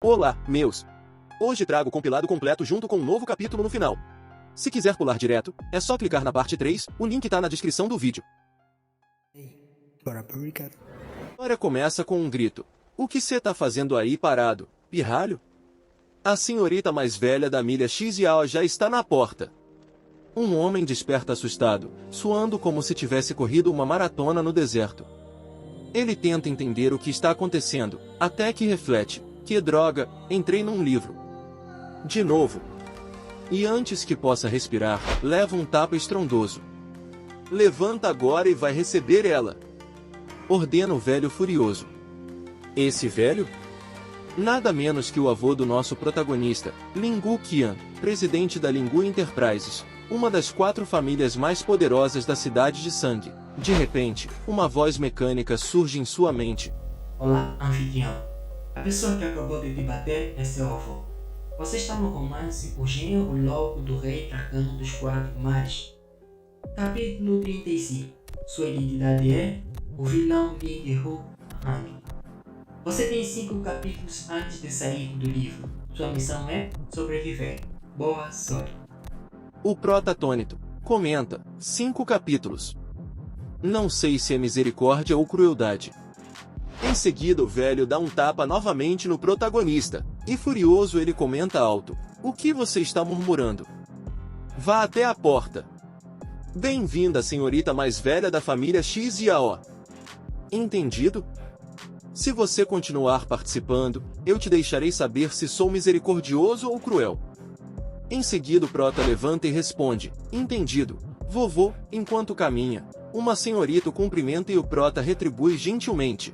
Olá, meus! Hoje trago o compilado completo junto com um novo capítulo no final. Se quiser pular direto, é só clicar na parte 3, o link tá na descrição do vídeo. Bora publicar. A história começa com um grito. O que cê tá fazendo aí parado, pirralho? A senhorita mais velha da milha Xiao já está na porta. Um homem desperta assustado, suando como se tivesse corrido uma maratona no deserto. Ele tenta entender o que está acontecendo, até que reflete. Que droga, entrei num livro. De novo. E antes que possa respirar, leva um tapa estrondoso. Levanta agora e vai receber ela. Ordena o velho furioso. Esse velho? Nada menos que o avô do nosso protagonista, Lingu Qian, presidente da Lingu Enterprises, uma das 4 famílias mais poderosas da cidade de Sangue. De repente, uma voz mecânica surge em sua mente. Olá, anfitrião. A pessoa que acabou de te bater é seu avô. Você está no romance O Gênio Louco do Rei Dragão dos 4 Mares. Capítulo 35. Sua identidade é o vilão de Hu Han. Você tem 5 capítulos antes de sair do livro. Sua missão é sobreviver. Boa sorte. O prota atônito comenta: 5 capítulos. Não sei se é misericórdia ou crueldade. Em seguida o velho dá um tapa novamente no protagonista, e furioso ele comenta alto: o que você está murmurando? Vá até a porta. Bem-vinda, senhorita mais velha da família Xiao. Entendido? Se você continuar participando, eu te deixarei saber se sou misericordioso ou cruel. Em seguida o prota levanta e responde: entendido, vovô. Enquanto caminha, uma senhorita o cumprimenta e o prota retribui gentilmente.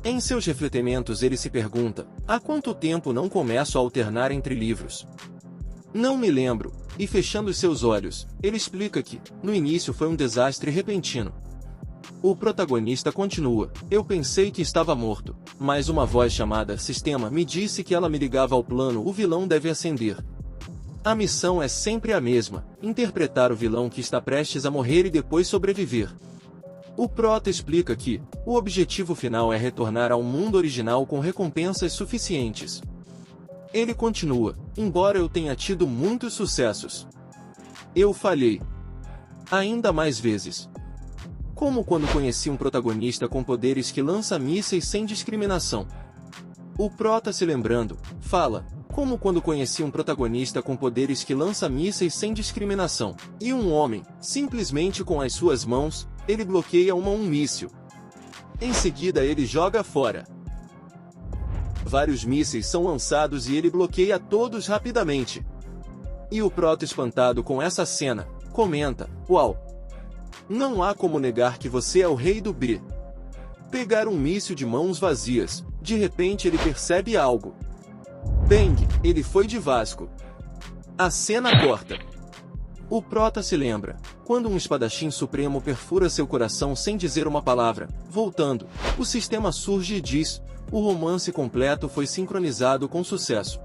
Em seus refletimentos ele se pergunta: há quanto tempo não começo a alternar entre livros? Não me lembro, e fechando seus olhos, ele explica que, no início foi um desastre repentino. O protagonista continua: eu pensei que estava morto, mas uma voz chamada Sistema me disse que ela me ligava ao plano o vilão deve ascender. A missão é sempre a mesma: interpretar o vilão que está prestes a morrer e depois sobreviver. O prota explica que o objetivo final é retornar ao mundo original com recompensas suficientes. Ele continua: embora eu tenha tido muitos sucessos, eu falhei ainda mais vezes. Como quando conheci um protagonista com poderes que lança mísseis sem discriminação. O prota, se lembrando, fala: como quando conheci um protagonista com poderes que lança mísseis sem discriminação, e um homem, simplesmente com as suas mãos, ele bloqueia um míssil. Em seguida ele joga fora. Vários mísseis são lançados e ele bloqueia todos rapidamente. E o prota, espantado com essa cena, comenta: uau! Não há como negar que você é o rei do B. Pegar um míssil de mãos vazias, de repente ele percebe algo. Bang! Ele foi de Vasco. A cena corta. O prota se lembra, quando um espadachim supremo perfura seu coração sem dizer uma palavra. Voltando, o sistema surge e diz: o romance completo foi sincronizado com sucesso.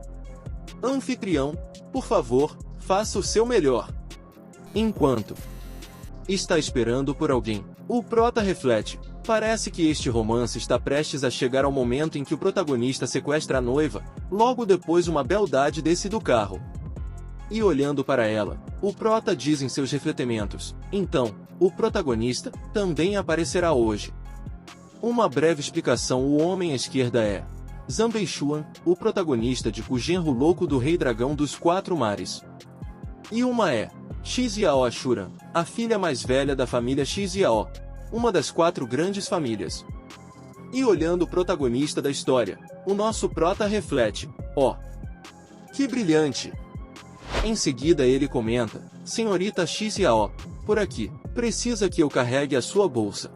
Anfitrião, por favor, faça o seu melhor. Enquanto está esperando por alguém, o prota reflete: parece que este romance está prestes a chegar ao momento em que o protagonista sequestra a noiva, logo depois uma beldade desce do carro. E olhando para ela, o prota diz em seus refletimentos: então, o protagonista também aparecerá hoje. Uma breve explicação: o homem à esquerda é Zanbei-Xuan, o protagonista de O Genro Louco do Rei Dragão dos 4 Mares. E uma é Xiao Ashuran, a filha mais velha da família Xiao, uma das 4 grandes famílias. E olhando o protagonista da história, o nosso prota reflete: ó, que brilhante! Em seguida ele comenta: senhorita Xiao, por aqui, precisa que eu carregue a sua bolsa.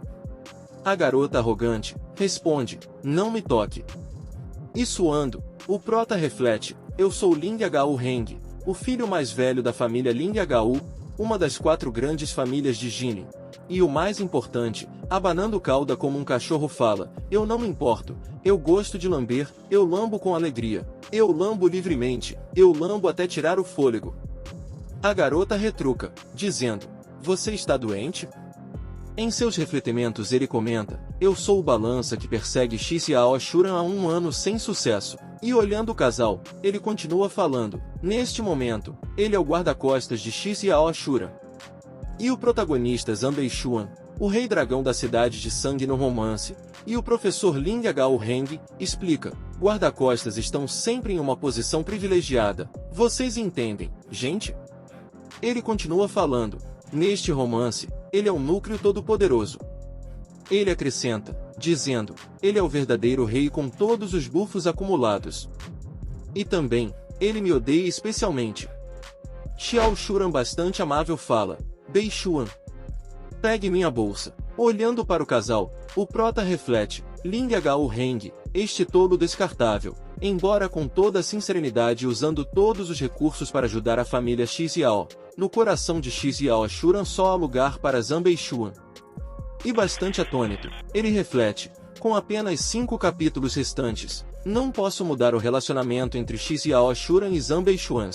A garota arrogante responde: não me toque. E suando, o prota reflete: eu sou Ling Hou Heng, o filho mais velho da família Ling Hou, uma das 4 grandes famílias de Jinin. E o mais importante, abanando cauda como um cachorro fala: eu não me importo, eu gosto de lamber, eu lambo com alegria, eu lambo livremente, eu lambo até tirar o fôlego. A garota retruca, dizendo: você está doente? Em seus refletimentos ele comenta: eu sou o balança que persegue Xiao Ashuran há 1 ano sem sucesso. E olhando o casal, ele continua falando. Neste momento, ele é o guarda-costas de Xiao Ashura. E o protagonista Zanbei Xuan, o rei dragão da cidade de sangue no romance, e o professor Ling Gao Heng, explica, guarda-costas estão sempre em uma posição privilegiada. Vocês entendem, gente? Ele continua falando. Neste romance, ele é um núcleo todo-poderoso. Ele acrescenta, dizendo, ele é o verdadeiro rei com todos os bufos acumulados. E também, ele me odeia especialmente. Xiao Shuran bastante amável fala, Bei Xuan, pegue minha bolsa. Olhando para o casal, o prota reflete, Ling Gao Heng, este tolo descartável, embora com toda a sinceridade usando todos os recursos para ajudar a família Xiao, no coração de Xiao Shuran só há lugar para Zanbei Xuan. E bastante atônito, ele reflete, com apenas 5 capítulos restantes, não posso mudar o relacionamento entre Xiao Shuran e Zanbei Xuan.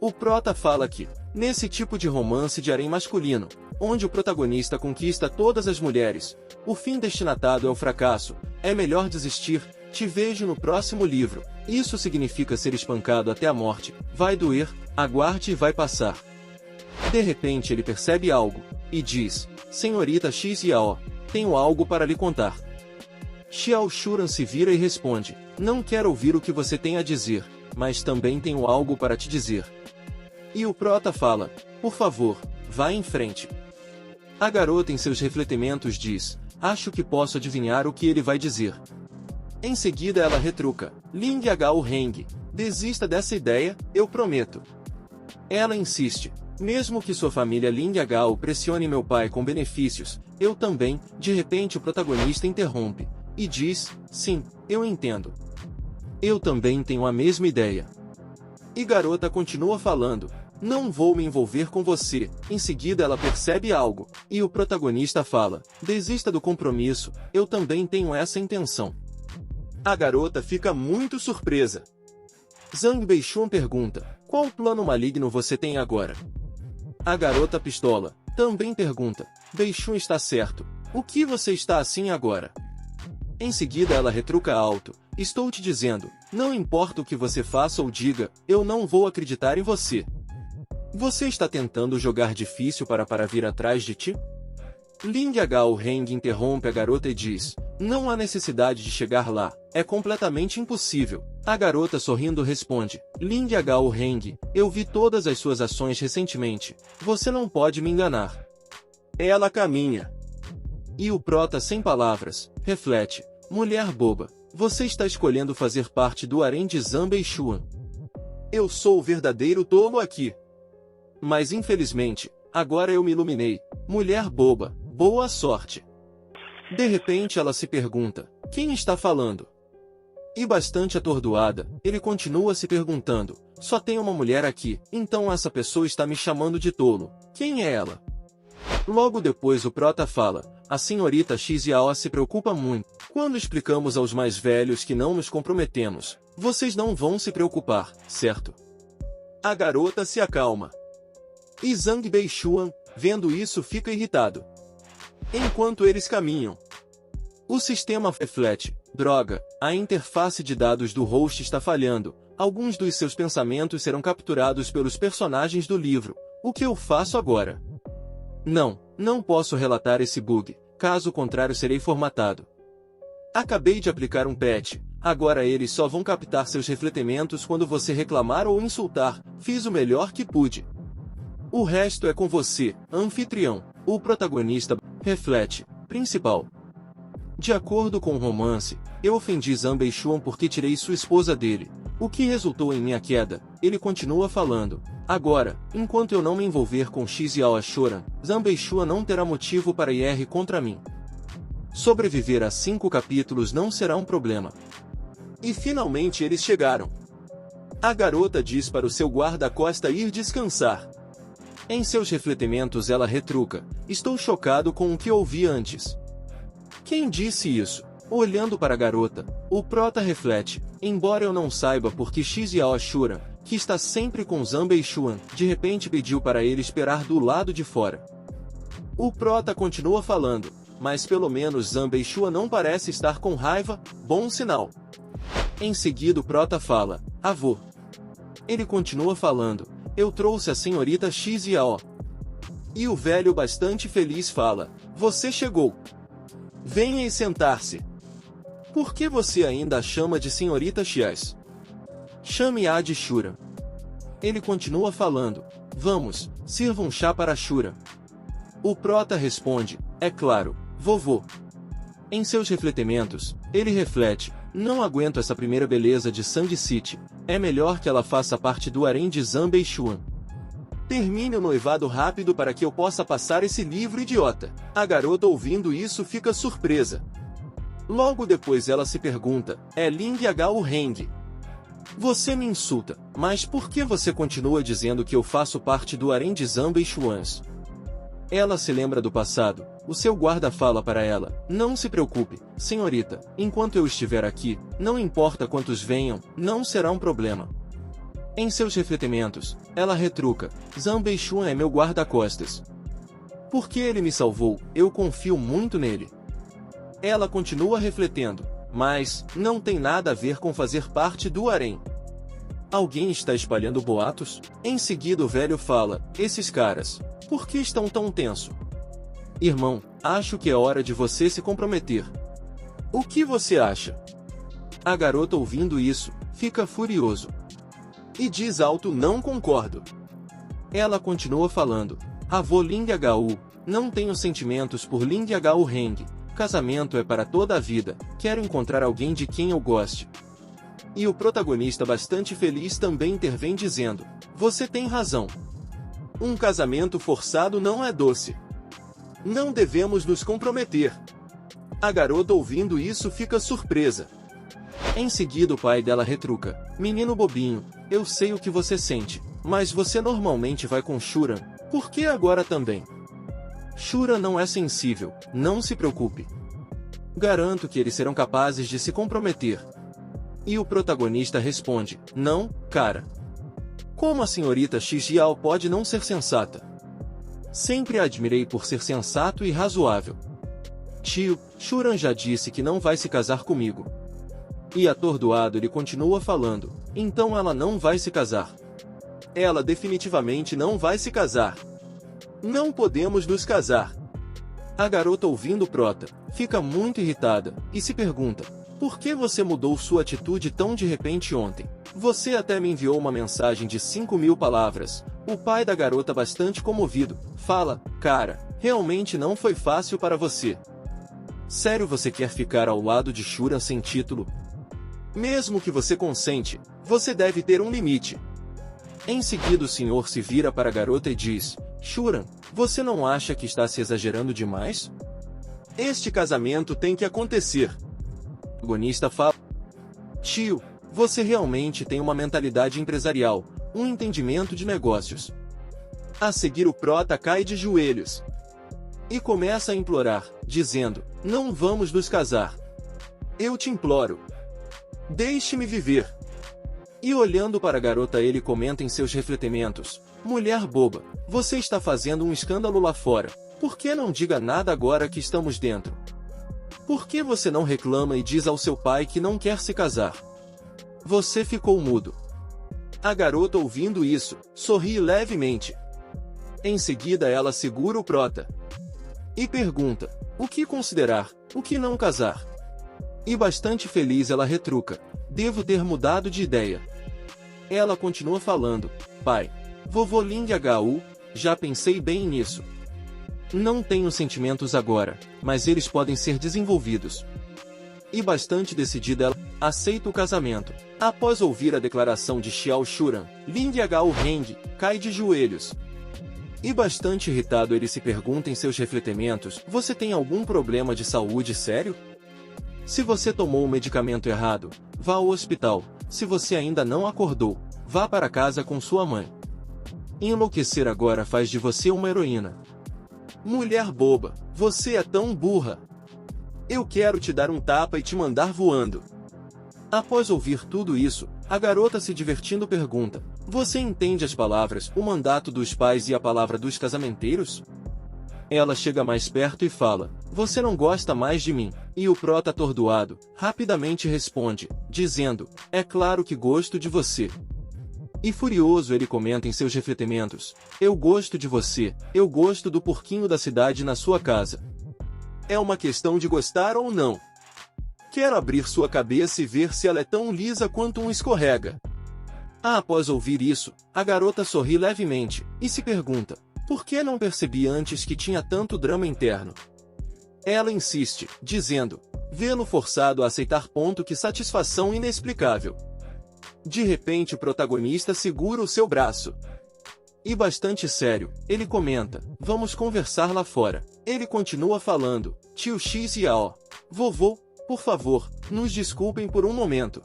O prota fala que, nesse tipo de romance de harém masculino, onde o protagonista conquista todas as mulheres, o fim destinatado é o fracasso, é melhor desistir, te vejo no próximo livro, isso significa ser espancado até a morte, vai doer, aguarde e vai passar. De repente ele percebe algo, e diz, senhorita Xiao, tenho algo para lhe contar. Xiao Shuran se vira e responde, não quero ouvir o que você tem a dizer, mas também tenho algo para te dizer. E o prota fala, por favor, vá em frente. A garota em seus refletimentos diz, acho que posso adivinhar o que ele vai dizer. Em seguida ela retruca, Ling Gao Heng, desista dessa ideia, eu prometo. Ela insiste, mesmo que sua família Ling Gao pressione meu pai com benefícios, eu também, de repente o protagonista interrompe, e diz, sim, eu entendo. Eu também tenho a mesma ideia. E garota continua falando, não vou me envolver com você. Em seguida ela percebe algo, e o protagonista fala, desista do compromisso, eu também tenho essa intenção. A garota fica muito surpresa. Zhang Beixun pergunta, qual plano maligno você tem agora? A garota pistola, também pergunta, Beixun está certo, o que você está assim agora? Em seguida ela retruca alto, estou te dizendo, não importa o que você faça ou diga, eu não vou acreditar em você. Você está tentando jogar difícil para vir atrás de ti? Ling Gao Heng interrompe a garota e diz, não há necessidade de chegar lá, é completamente impossível. A garota sorrindo responde, Ling Gao Heng, eu vi todas as suas ações recentemente, você não pode me enganar. Ela caminha. E o prota sem palavras, reflete, mulher boba, você está escolhendo fazer parte do harém de Zanbei Xuan. Eu sou o verdadeiro tolo aqui. Mas infelizmente, agora eu me iluminei, mulher boba, boa sorte. De repente ela se pergunta, quem está falando? E bastante atordoada, ele continua se perguntando, só tem uma mulher aqui, então essa pessoa está me chamando de tolo, quem é ela? Logo depois o prota fala, a senhorita Xiao se preocupa muito, quando explicamos aos mais velhos que não nos comprometemos, vocês não vão se preocupar, certo? A garota se acalma. E Zhang Beixuan, vendo isso fica irritado. Enquanto eles caminham, o sistema reflete, droga, a interface de dados do host está falhando, alguns dos seus pensamentos serão capturados pelos personagens do livro, o que eu faço agora? Não posso relatar esse bug, caso contrário serei formatado. Acabei de aplicar um patch, agora eles só vão captar seus refletimentos quando você reclamar ou insultar, fiz o melhor que pude. O resto é com você, anfitrião, o protagonista, reflete, principal. De acordo com o romance, eu ofendi Zanbei Xuan porque tirei sua esposa dele, o que resultou em minha queda, ele continua falando. Agora, enquanto eu não me envolver com Xiao Shuran, Zanbei Xuan não terá motivo para ir contra mim. Sobreviver a 5 capítulos não será um problema. E finalmente eles chegaram. A garota diz para o seu guarda-costa ir descansar. Em seus refletimentos ela retruca, estou chocado com o que ouvi antes. Quem disse isso? Olhando para a garota, o prota reflete, embora eu não saiba porque Xiao Shuran, que está sempre com Zanbei Xuan, de repente pediu para ele esperar do lado de fora. O prota continua falando, mas pelo menos Zanbei Xuan não parece estar com raiva, bom sinal. Em seguida o prota fala, avô. Ele continua falando, eu trouxe a senhorita X e a O. E o velho bastante feliz fala, você chegou. Venha e sentar-se. Por que você ainda a chama de senhorita X? Chame-a de Shura. Ele continua falando, vamos, sirva um chá para Shura. O prota responde, é claro, vovô. Em seus refletimentos, ele reflete, não aguento essa primeira beleza de Sandy City, é melhor que ela faça parte do harém de Zanbei Xuan. Termine o noivado rápido para que eu possa passar esse livro idiota. A garota ouvindo isso fica surpresa. Logo depois ela se pergunta, é Ling Yagao Heng. Você me insulta, mas por que você continua dizendo que eu faço parte do harém de Zanbei Xuans? Ela se lembra do passado, o seu guarda fala para ela, não se preocupe, senhorita, enquanto eu estiver aqui, não importa quantos venham, não será um problema. Em seus refletimentos, ela retruca, Zanbei Xuan é meu guarda-costas. Porque ele me salvou, eu confio muito nele. Ela continua refletendo, mas, não tem nada a ver com fazer parte do harém. Alguém está espalhando boatos? Em seguida o velho fala, esses caras, por que estão tão tenso? Irmão, acho que é hora de você se comprometer. O que você acha? A garota ouvindo isso, fica furioso. E diz alto não concordo. Ela continua falando, avô Ling Yagao, não tenho sentimentos por Ling Yagao Heng, casamento é para toda a vida, quero encontrar alguém de quem eu goste. E o protagonista bastante feliz também intervém dizendo, você tem razão. Um casamento forçado não é doce. Não devemos nos comprometer. A garota ouvindo isso fica surpresa. Em seguida o pai dela retruca, menino bobinho, eu sei o que você sente, mas você normalmente vai com Shura, por que agora também? Shura não é sensível, não se preocupe. Garanto que eles serão capazes de se comprometer. E o protagonista responde, não, cara. Como a senhorita Xijiao pode não ser sensata? Sempre a admirei por ser sensato e razoável. Tio, Shuran já disse que não vai se casar comigo. E atordoado ele continua falando, então ela não vai se casar. Ela definitivamente não vai se casar. Não podemos nos casar. A garota ouvindo o prota, fica muito irritada, e se pergunta, por que você mudou sua atitude tão de repente ontem? Você até me enviou uma mensagem de 5.000 palavras. O pai da garota bastante comovido, fala, cara, realmente não foi fácil para você. Sério você quer ficar ao lado de Shura sem título? Mesmo que você consente, você deve ter um limite. Em seguida o senhor se vira para a garota e diz, Shuran, você não acha que está se exagerando demais? Este casamento tem que acontecer. O protagonista fala, tio, você realmente tem uma mentalidade empresarial, um entendimento de negócios. A seguir o prota cai de joelhos. E começa a implorar, dizendo, não vamos nos casar. Eu te imploro. Deixe-me viver. E olhando para a garota ele comenta em seus refletimentos, mulher boba, você está fazendo um escândalo lá fora, por que não diga nada agora que estamos dentro? Por que você não reclama e diz ao seu pai que não quer se casar? Você ficou mudo. A garota ouvindo isso, sorri levemente. Em seguida ela segura o prota. E pergunta, o que considerar, o que não casar? E bastante feliz ela retruca, devo ter mudado de ideia. Ela continua falando, pai, vovô Ling Yagao, já pensei bem nisso. Não tenho sentimentos agora, mas eles podem ser desenvolvidos. E bastante decidida ela aceita o casamento. Após ouvir a declaração de Xiao Shuran, Ling Yagao Heng cai de joelhos. E bastante irritado ele se pergunta em seus refletimentos, você tem algum problema de saúde sério? Se você tomou o medicamento errado, vá ao hospital. Se você ainda não acordou, vá para casa com sua mãe. Enlouquecer agora faz de você uma heroína. Mulher boba, você é tão burra. Eu quero te dar um tapa e te mandar voando. Após ouvir tudo isso, a garota se divertindo pergunta, você entende as palavras, o mandato dos pais e a palavra dos casamenteiros? Ela chega mais perto e fala, você não gosta mais de mim? E o prota atordoado, rapidamente responde, dizendo, é claro que gosto de você. E furioso ele comenta em seus refletimentos, eu gosto de você, eu gosto do porquinho da cidade na sua casa. É uma questão de gostar ou não. Quero abrir sua cabeça e ver se ela é tão lisa quanto um escorrega. Após ouvir isso, a garota sorri levemente, e se pergunta, por que não percebi antes que tinha tanto drama interno? Ela insiste, dizendo, vê-lo forçado a aceitar. Que satisfação inexplicável. De repente o protagonista segura o seu braço. E bastante sério, ele comenta, vamos conversar lá fora. Ele continua falando, tio X e A.O. Vovô, por favor, nos desculpem por um momento.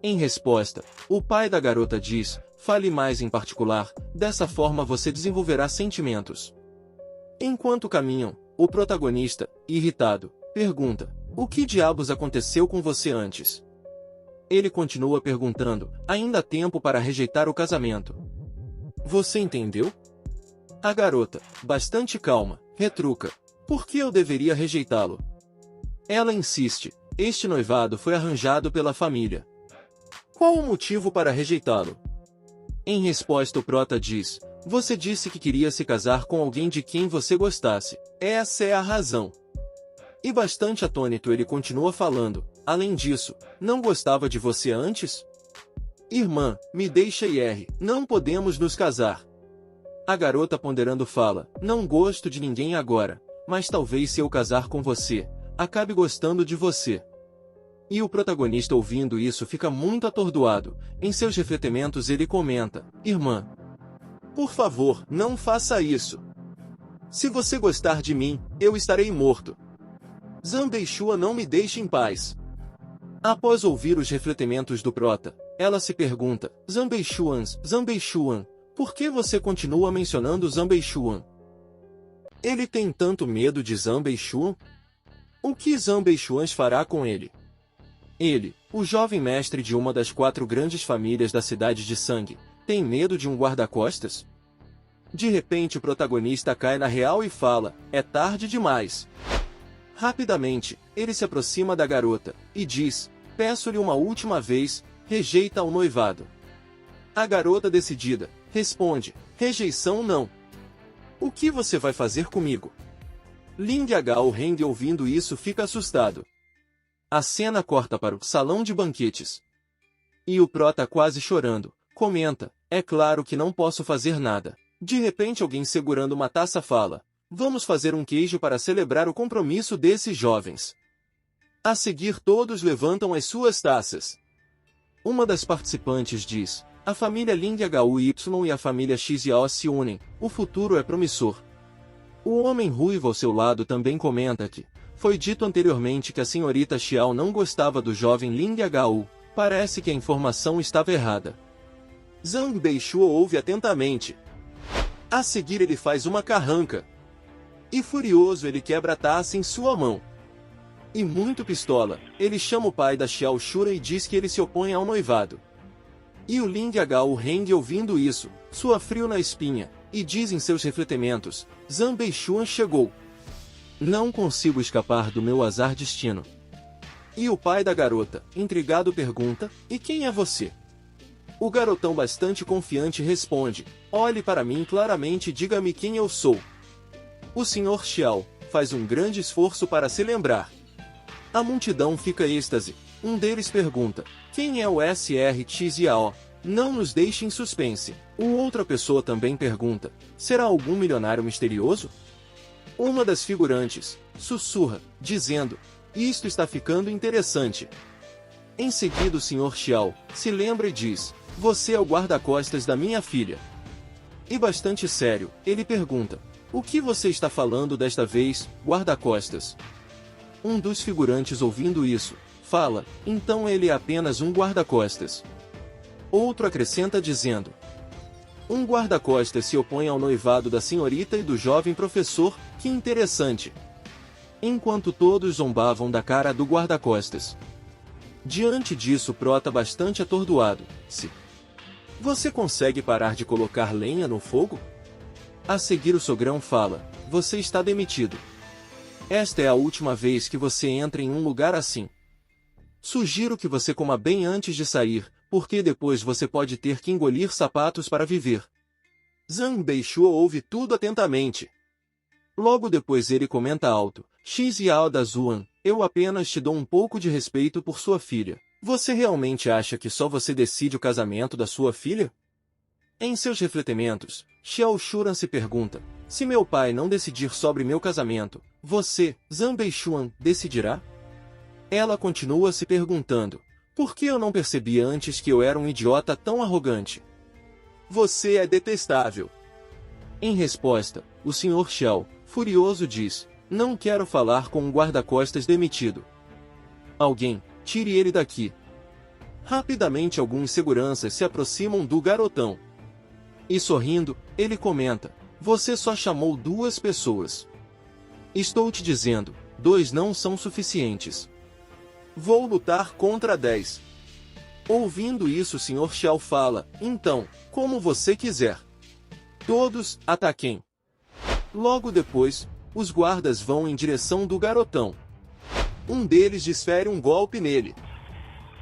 Em resposta, o pai da garota diz, fale mais em particular, dessa forma você desenvolverá sentimentos. Enquanto caminham, o protagonista, irritado, pergunta, o que diabos aconteceu com você antes? Ele continua perguntando, ainda há tempo para rejeitar o casamento. Você entendeu? A garota, bastante calma, retruca, por que eu deveria rejeitá-lo? Ela insiste, este noivado foi arranjado pela família. Qual o motivo para rejeitá-lo? Em resposta o prota diz, você disse que queria se casar com alguém de quem você gostasse, essa é a razão. E bastante atônito ele continua falando, além disso, não gostava de você antes? Irmã, me deixa ir, não podemos nos casar. A garota ponderando fala, não gosto de ninguém agora, mas talvez se eu casar com você, acabe gostando de você. E o protagonista ouvindo isso fica muito atordoado, em seus refletimentos ele comenta, irmã, por favor, não faça isso. Se você gostar de mim, eu estarei morto. Zambeixua não me deixe em paz. Após ouvir os refletimentos do prota, ela se pergunta, Zambeixuan, por que você continua mencionando Zambeixuan? Ele tem tanto medo de Zambeixuan? O que Zambeixuan fará com ele? Ele, o jovem mestre de uma das 4 grandes famílias da cidade de sangue, tem medo de um guarda-costas? De repente o protagonista cai na real e fala, é tarde demais. Rapidamente, ele se aproxima da garota, e diz, peço-lhe uma última vez, rejeita o noivado. A garota decidida, responde, rejeição não. O que você vai fazer comigo? Ling Yagao Heng ouvindo isso fica assustado. A cena corta para o salão de banquetes. E o prota quase chorando, comenta, é claro que não posso fazer nada. De repente alguém segurando uma taça fala, vamos fazer um queijo para celebrar o compromisso desses jovens. A seguir todos levantam as suas taças. Uma das participantes diz, a família Ling Yagao-Y e a família Xiao se unem, o futuro é promissor. O homem ruivo ao seu lado também comenta que, foi dito anteriormente que a senhorita Xiao não gostava do jovem Ling Yagao, parece que a informação estava errada. Zhang Beishua ouve atentamente. A seguir ele faz uma carranca. E furioso ele quebra a taça em sua mão. E muito pistola, ele chama o pai da Xiao Shura e diz que ele se opõe ao noivado. E o Ling Yagao Heng ouvindo isso, sua frio na espinha, e diz em seus refletimentos, Zhang Beishuan chegou. Não consigo escapar do meu azar destino. E o pai da garota, intrigado pergunta, e quem é você? O garotão bastante confiante responde, olhe para mim claramente e diga-me quem eu sou. O Sr. Xiao faz um grande esforço para se lembrar. A multidão fica êxtase. Um deles pergunta, quem é o Sr. Xiao? Não nos deixe em suspense. Outra pessoa também pergunta, será algum milionário misterioso? Uma das figurantes sussurra, dizendo, isto está ficando interessante. Em seguida o Sr. Xiao se lembra e diz, você é o guarda-costas da minha filha. E bastante sério, ele pergunta, o que você está falando desta vez, guarda-costas? Um dos figurantes ouvindo isso, fala, então ele é apenas um guarda-costas. Outro acrescenta dizendo, um guarda-costas se opõe ao noivado da senhorita e do jovem professor, que interessante. Enquanto todos zombavam da cara do guarda-costas. Diante disso Prota bastante atordoado, se você consegue parar de colocar lenha no fogo? A seguir o sogrão fala, você está demitido. Esta é a última vez que você entra em um lugar assim. Sugiro que você coma bem antes de sair, porque depois você pode ter que engolir sapatos para viver. Zhang Beishua ouve tudo atentamente. Logo depois ele comenta alto, Xiao da Zuan, eu apenas te dou um pouco de respeito por sua filha. Você realmente acha que só você decide o casamento da sua filha? Em seus refletimentos, Xiao Shuran se pergunta, se meu pai não decidir sobre meu casamento, você, Zhang Beishuan, decidirá? Ela continua se perguntando, por que eu não percebi antes que eu era um idiota tão arrogante? Você é detestável. Em resposta, o Sr. Xiao, furioso diz, não quero falar com um guarda-costas demitido. Alguém, tire ele daqui. Rapidamente alguns seguranças se aproximam do garotão. E sorrindo, ele comenta, você só chamou 2 pessoas. Estou te dizendo, 2 não são suficientes. Vou lutar contra 10. Ouvindo isso o Sr. Xiao fala, então, como você quiser. Todos, ataquem. Logo depois, os guardas vão em direção do garotão. Um deles desfere um golpe nele.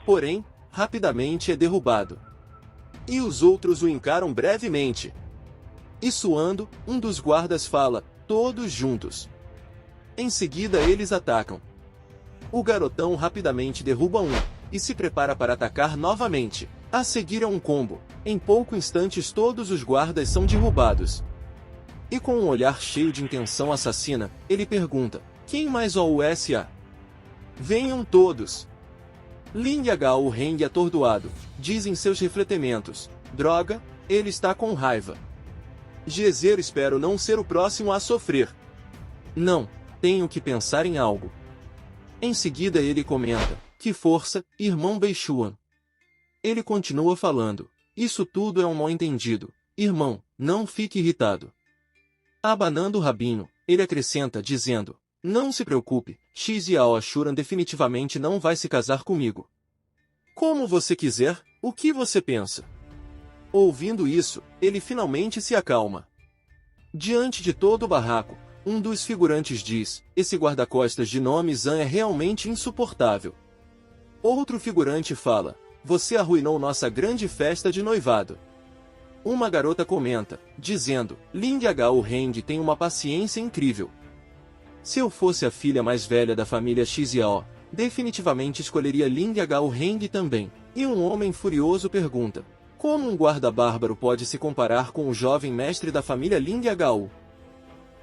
Porém, rapidamente é derrubado. E os outros o encaram brevemente. E suando, um dos guardas fala, todos juntos. Em seguida eles atacam. O garotão rapidamente derruba um, e se prepara para atacar novamente. A seguir é um combo. Em poucos instantes todos os guardas são derrubados. E com um olhar cheio de intenção assassina, ele pergunta, quem mais OUSA? Venham todos. Lin Yagao Heng atordoado, diz em seus refletimentos, droga, ele está com raiva. Gezer espero não ser o próximo a sofrer. Não, tenho que pensar em algo. Em seguida ele comenta, que força, irmão Beishuan. Ele continua falando, isso tudo é um mal-entendido, irmão, não fique irritado. Abanando o rabinho, ele acrescenta dizendo, não se preocupe, Xiao Ashuran definitivamente não vai se casar comigo. Como você quiser, o que você pensa? Ouvindo isso, ele finalmente se acalma. Diante de todo o barraco, um dos figurantes diz, esse guarda-costas de nome Zan é realmente insuportável. Outro figurante fala, você arruinou nossa grande festa de noivado. Uma garota comenta, dizendo, Lin Yagao Heng tem uma paciência incrível. Se eu fosse a filha mais velha da família Xiao, definitivamente escolheria Lin Yagao Heng também. E um homem furioso pergunta, como um guarda bárbaro pode se comparar com o jovem mestre da família Lin Yagao?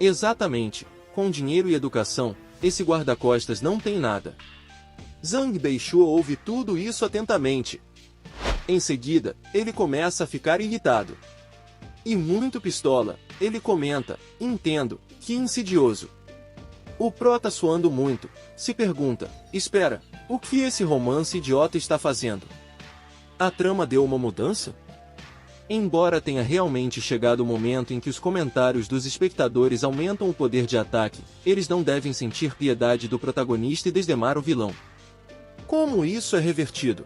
Exatamente, com dinheiro e educação, esse guarda-costas não tem nada. Zhang Beishua ouve tudo isso atentamente. Em seguida, ele começa a ficar irritado. E muito pistola, ele comenta, entendo, que insidioso. O prota suando muito, se pergunta, espera, o que esse romance idiota está fazendo? A trama deu uma mudança? Embora tenha realmente chegado o momento em que os comentários dos espectadores aumentam o poder de ataque, eles não devem sentir piedade do protagonista e desdemar o vilão. Como isso é revertido?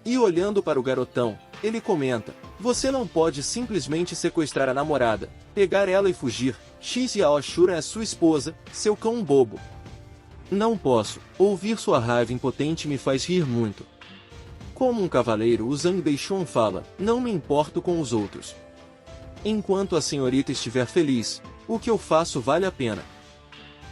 E olhando para o garotão, ele comenta, você não pode simplesmente sequestrar a namorada, pegar ela e fugir, Xiao Ashuran é sua esposa, seu cão bobo. Não posso, ouvir sua raiva impotente me faz rir muito. Como um cavaleiro o Zhang Beishun fala, não me importo com os outros. Enquanto a senhorita estiver feliz, o que eu faço vale a pena.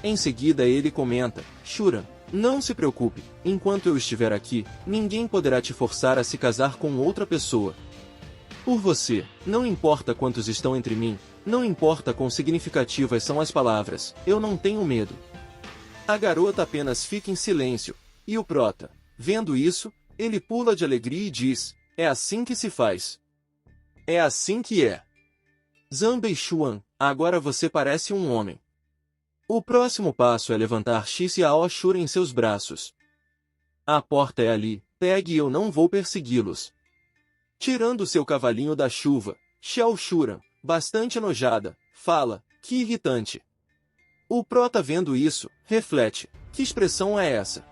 Em seguida ele comenta, Shuran, não se preocupe, enquanto eu estiver aqui, ninguém poderá te forçar a se casar com outra pessoa. Por você, não importa quantos estão entre mim, não importa quão significativas são as palavras, eu não tenho medo. A garota apenas fica em silêncio, e o prota, vendo isso, ele pula de alegria e diz, é assim que se faz. É assim que é. Zhang Beishuan, agora você parece um homem. O próximo passo é levantar Xiao Ashuran em seus braços. A porta é ali, pegue e eu não vou persegui-los. Tirando seu cavalinho da chuva, Xiao Shuran, bastante enojada, fala, que irritante. O prota vendo isso, reflete, que expressão é essa?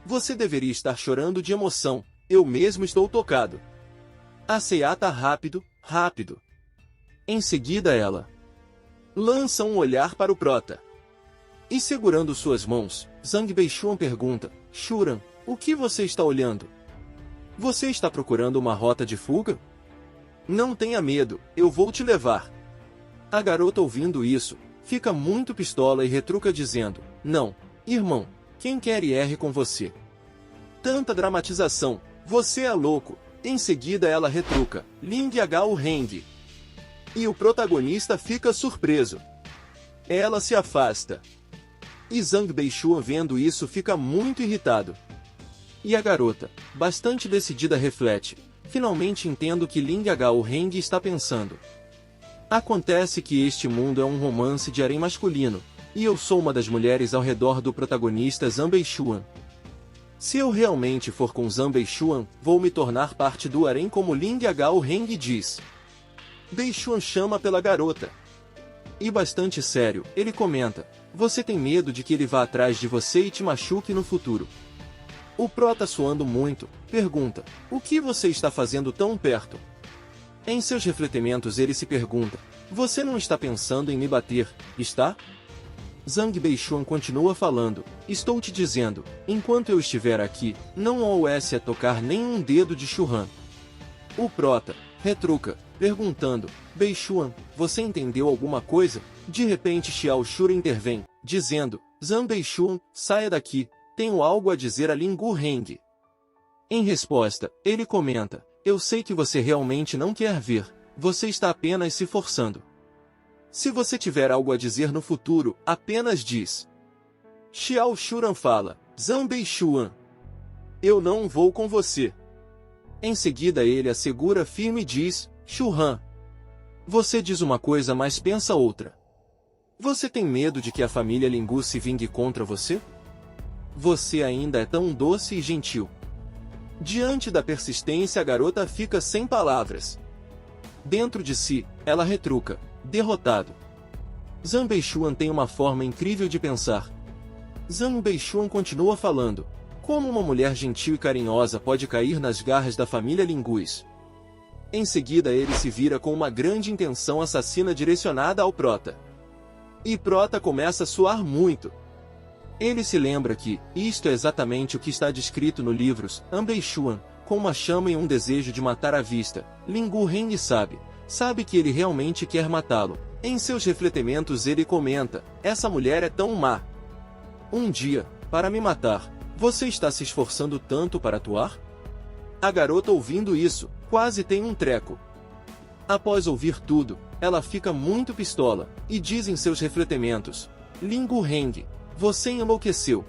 Você deveria estar chorando de emoção, eu mesmo estou tocado. Aceata rápido, rápido. Em seguida ela, Lança um olhar para o prota. E segurando suas mãos, Zhang Beishuan pergunta, Shuran, o que você está olhando? Você está procurando uma rota de fuga? Não tenha medo, eu vou te levar. A garota ouvindo isso, fica muito pistola e retruca dizendo, não, irmão, quem quer ir com você? Tanta dramatização, você é louco. Em seguida ela retruca, Ling Yagao Heng. E o protagonista fica surpreso. Ela se afasta. E Zhang Beishuan vendo isso fica muito irritado. E a garota, bastante decidida reflete, finalmente entendo o que Ling Yagao Heng está pensando. Acontece que este mundo é um romance de harém masculino, e eu sou uma das mulheres ao redor do protagonista Zhang Beishuan. Se eu realmente for com Zhang Beishuan, vou me tornar parte do harém como Ling Yagao Heng diz. Beishuan chama pela garota. E bastante sério, ele comenta, você tem medo de que ele vá atrás de você e te machuque no futuro. O prota suando muito, pergunta, o que você está fazendo tão perto? Em seus refletimentos ele se pergunta, você não está pensando em me bater, está? Zhang Beishuan continua falando, estou te dizendo, enquanto eu estiver aqui, não ouça tocar nenhum dedo de Shuhan. O prota retruca, perguntando, Beishuan, você entendeu alguma coisa? De repente Xiao Shura intervém, dizendo, Zhang Beishuan, saia daqui, tenho algo a dizer a Ling Gu Heng. Em resposta, ele comenta, eu sei que você realmente não quer ver, você está apenas se forçando. Se você tiver algo a dizer no futuro, apenas diz. Xiao Shuran fala, Zhang Beishuan, eu não vou com você. Em seguida ele a segura firme e diz, Shuhan, você diz uma coisa mas pensa outra. Você tem medo de que a família Lingu se vingue contra você? Você ainda é tão doce e gentil. Diante da persistência a garota fica sem palavras. Dentro de si, ela retruca, derrotado. Zhang Beishuan tem uma forma incrível de pensar. Zhang Beishuan continua falando, como uma mulher gentil e carinhosa pode cair nas garras da família Linguis? Em seguida ele se vira com uma grande intenção assassina direcionada ao prota. E prota começa a suar muito. Ele se lembra que, isto é exatamente o que está descrito no livros, Beishuan, com uma chama e um desejo de matar à vista. Ling Gu Heng sabe que ele realmente quer matá-lo. Em seus refletimentos ele comenta, essa mulher é tão má. Um dia, para me matar, você está se esforçando tanto para atuar? A garota ouvindo isso, quase tem um treco. Após ouvir tudo, ela fica muito pistola, e diz em seus refletimentos, Ling Gu Heng, você enlouqueceu.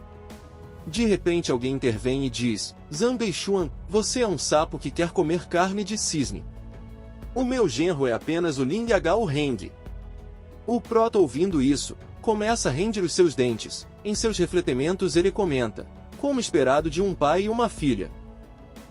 De repente alguém intervém e diz, Zhang Beishuan, você é um sapo que quer comer carne de cisne. O meu genro é apenas o Ling Yagao Heng. O prota ouvindo isso, começa a render os seus dentes. Em seus refletimentos ele comenta, como esperado de um pai e uma filha.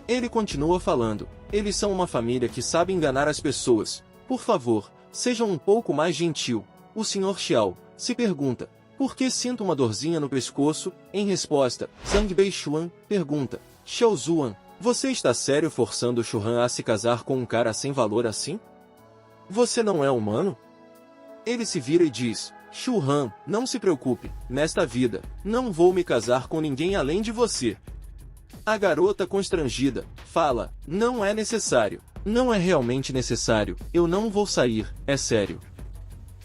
Ele continua falando, eles são uma família que sabe enganar as pessoas. Por favor, sejam um pouco mais gentil. O Sr. Xiao se pergunta, por que sinto uma dorzinha no pescoço? Em resposta, Zhang Beishuan pergunta, Xiao Zuan, você está sério forçando Shuhan a se casar com um cara sem valor assim? Você não é humano? Ele se vira e diz, Shuhan, não se preocupe, nesta vida, não vou me casar com ninguém além de você. A garota constrangida, fala, não é necessário, não é realmente necessário, eu não vou sair, é sério.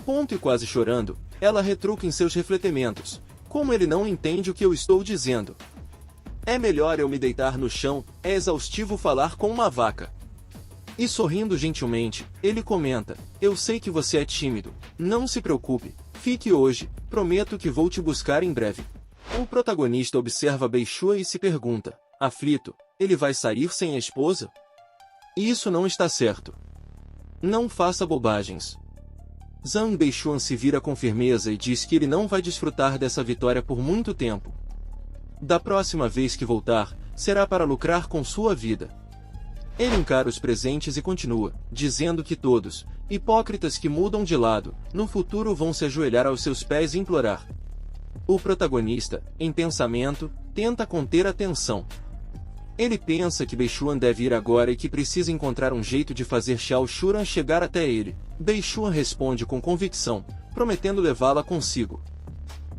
Ponto e quase chorando, ela retruca em seus refletimentos, como ele não entende o que eu estou dizendo. É melhor eu me deitar no chão, é exaustivo falar com uma vaca. E sorrindo gentilmente, ele comenta, eu sei que você é tímido, não se preocupe, fique hoje, prometo que vou te buscar em breve. O protagonista observa Beishuan e se pergunta, aflito, ele vai sair sem a esposa? Isso não está certo. Não faça bobagens. Zhang Beishuan se vira com firmeza e diz que ele não vai desfrutar dessa vitória por muito tempo. Da próxima vez que voltar, será para lucrar com sua vida. Ele encara os presentes e continua, dizendo que todos, hipócritas que mudam de lado, no futuro vão se ajoelhar aos seus pés e implorar. O protagonista, em pensamento, tenta conter a tensão. Ele pensa que Beishuan deve ir agora e que precisa encontrar um jeito de fazer Xiao Shuran chegar até ele. Beishuan responde com convicção, prometendo levá-la consigo.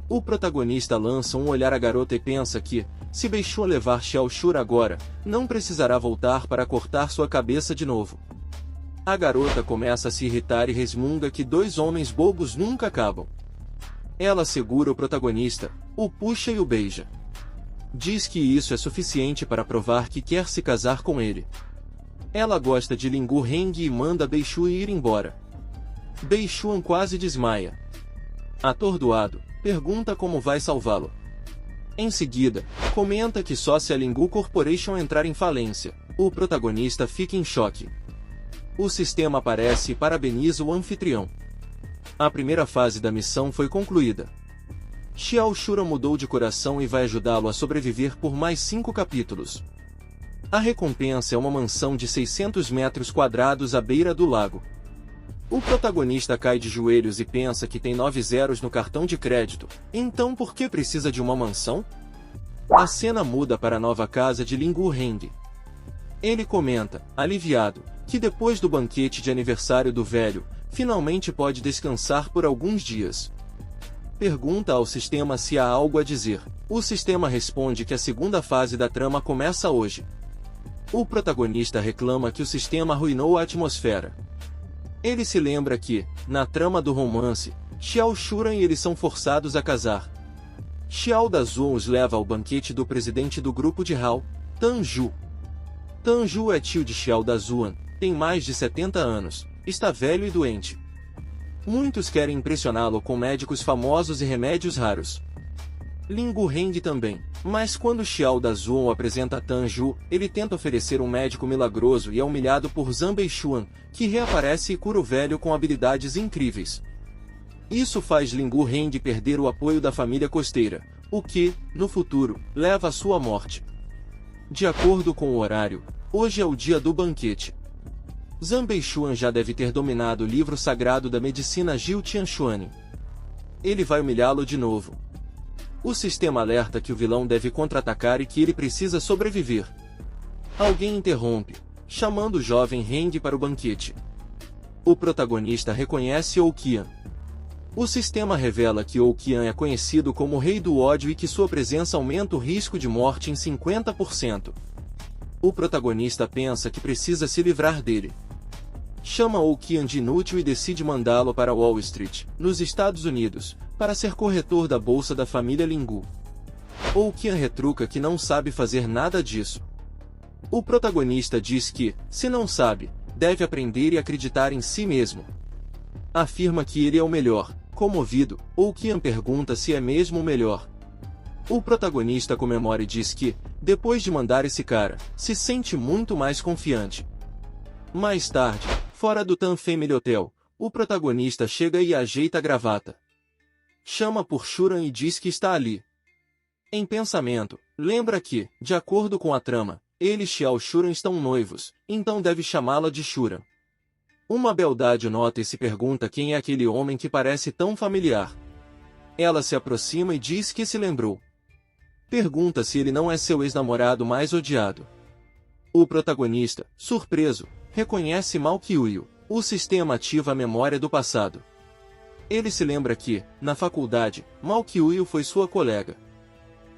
O protagonista lança um olhar à garota e pensa que, se Beishuan levar Xiao Shura agora, não precisará voltar para cortar sua cabeça de novo. A garota começa a se irritar e resmunga que dois homens bobos nunca acabam. Ela segura o protagonista, o puxa e o beija. Diz que isso é suficiente para provar que quer se casar com ele. Ela gosta de Lingu Heng e manda Beishuan ir embora. Beishuan quase desmaia. Atordoado, pergunta como vai salvá-lo. Em seguida, comenta que só se a Lingu Corporation entrar em falência, o protagonista fica em choque. O sistema aparece e parabeniza o anfitrião. A primeira fase da missão foi concluída. Xiao Shura mudou de coração e vai ajudá-lo a sobreviver por mais 5 capítulos. A recompensa é uma mansão de 600 metros quadrados à beira do lago. O protagonista cai de joelhos e pensa que tem 9 zeros no cartão de crédito, então por que precisa de uma mansão? A cena muda para a nova casa de Lingu Heng. Ele comenta, aliviado, que depois do banquete de aniversário do velho, finalmente pode descansar por alguns dias. Pergunta ao sistema se há algo a dizer. O sistema responde que a segunda fase da trama começa hoje. O protagonista reclama que o sistema arruinou a atmosfera. Ele se lembra que, na trama do romance, Xiao Shura e ele são forçados a casar. Xiao Dazuan os leva ao banquete do presidente do grupo de Hao, Tanju. Tanju é tio de Xiao Dazuan, tem mais de 70 anos, está velho e doente. Muitos querem impressioná-lo com médicos famosos e remédios raros. Lingu Heng também, mas quando Xiao Dazuan o apresenta a Tanju, ele tenta oferecer um médico milagroso e é humilhado por Zhang Beishuan, que reaparece e cura o velho com habilidades incríveis. Isso faz Lingu Heng perder o apoio da família costeira, o que, no futuro, leva à sua morte. De acordo com o horário, hoje é o dia do banquete. Zhang Beishuan já deve ter dominado o livro sagrado da medicina Jiu Tianshuan. Ele vai humilhá-lo de novo. O sistema alerta que o vilão deve contra-atacar e que ele precisa sobreviver. Alguém interrompe, chamando o jovem Heng para o banquete. O protagonista reconhece Ouqian. O sistema revela que Ouqian é conhecido como o Rei do Ódio e que sua presença aumenta o risco de morte em 50%. O protagonista pensa que precisa se livrar dele. Chama Ouqian de inútil e decide mandá-lo para Wall Street, nos Estados Unidos, para ser corretor da bolsa da família Lingu. Ouqian retruca que não sabe fazer nada disso. O protagonista diz que, se não sabe, deve aprender e acreditar em si mesmo. Afirma que ele é o melhor. Comovido, Ouqian pergunta se é mesmo o melhor. O protagonista comemora e diz que, depois de mandar esse cara, se sente muito mais confiante. Mais tarde, fora do Tan Family Hotel, o protagonista chega e ajeita a gravata. Chama por Shuran e diz que está ali. Em pensamento, lembra que, de acordo com a trama, ele e Xiao Shuran estão noivos, então deve chamá-la de Shuran. Uma beldade nota e se pergunta quem é aquele homem que parece tão familiar. Ela se aproxima e diz que se lembrou. Pergunta se ele não é seu ex-namorado mais odiado. O protagonista, surpreso, reconhece Mao Qiuyu. O sistema ativa a memória do passado. Ele se lembra que, na faculdade, Mao Qiuyu foi sua colega.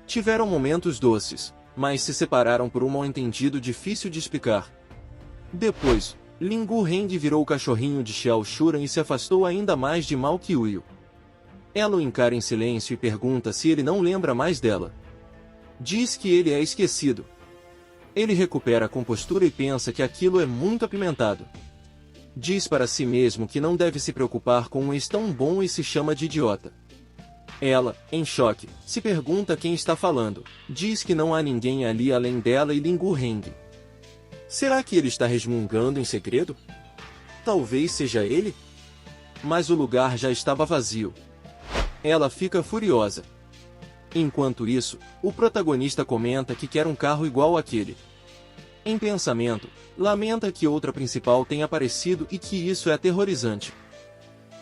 Tiveram momentos doces, mas se separaram por um mal-entendido difícil de explicar. Depois, Lingu Heng virou o cachorrinho de Xiao Shuran e se afastou ainda mais de Mao Qiuyu. Ela o encara em silêncio e pergunta se ele não lembra mais dela. Diz que ele é esquecido. Ele recupera a compostura e pensa que aquilo é muito apimentado. Diz para si mesmo que não deve se preocupar com um ex tão bom e se chama de idiota. Ela, em choque, se pergunta quem está falando. Diz que não há ninguém ali além dela e Lingu Heng. Será que ele está resmungando em segredo? Talvez seja ele? Mas o lugar já estava vazio. Ela fica furiosa. Enquanto isso, o protagonista comenta que quer um carro igual àquele. Em pensamento, lamenta que outra principal tenha aparecido e que isso é aterrorizante.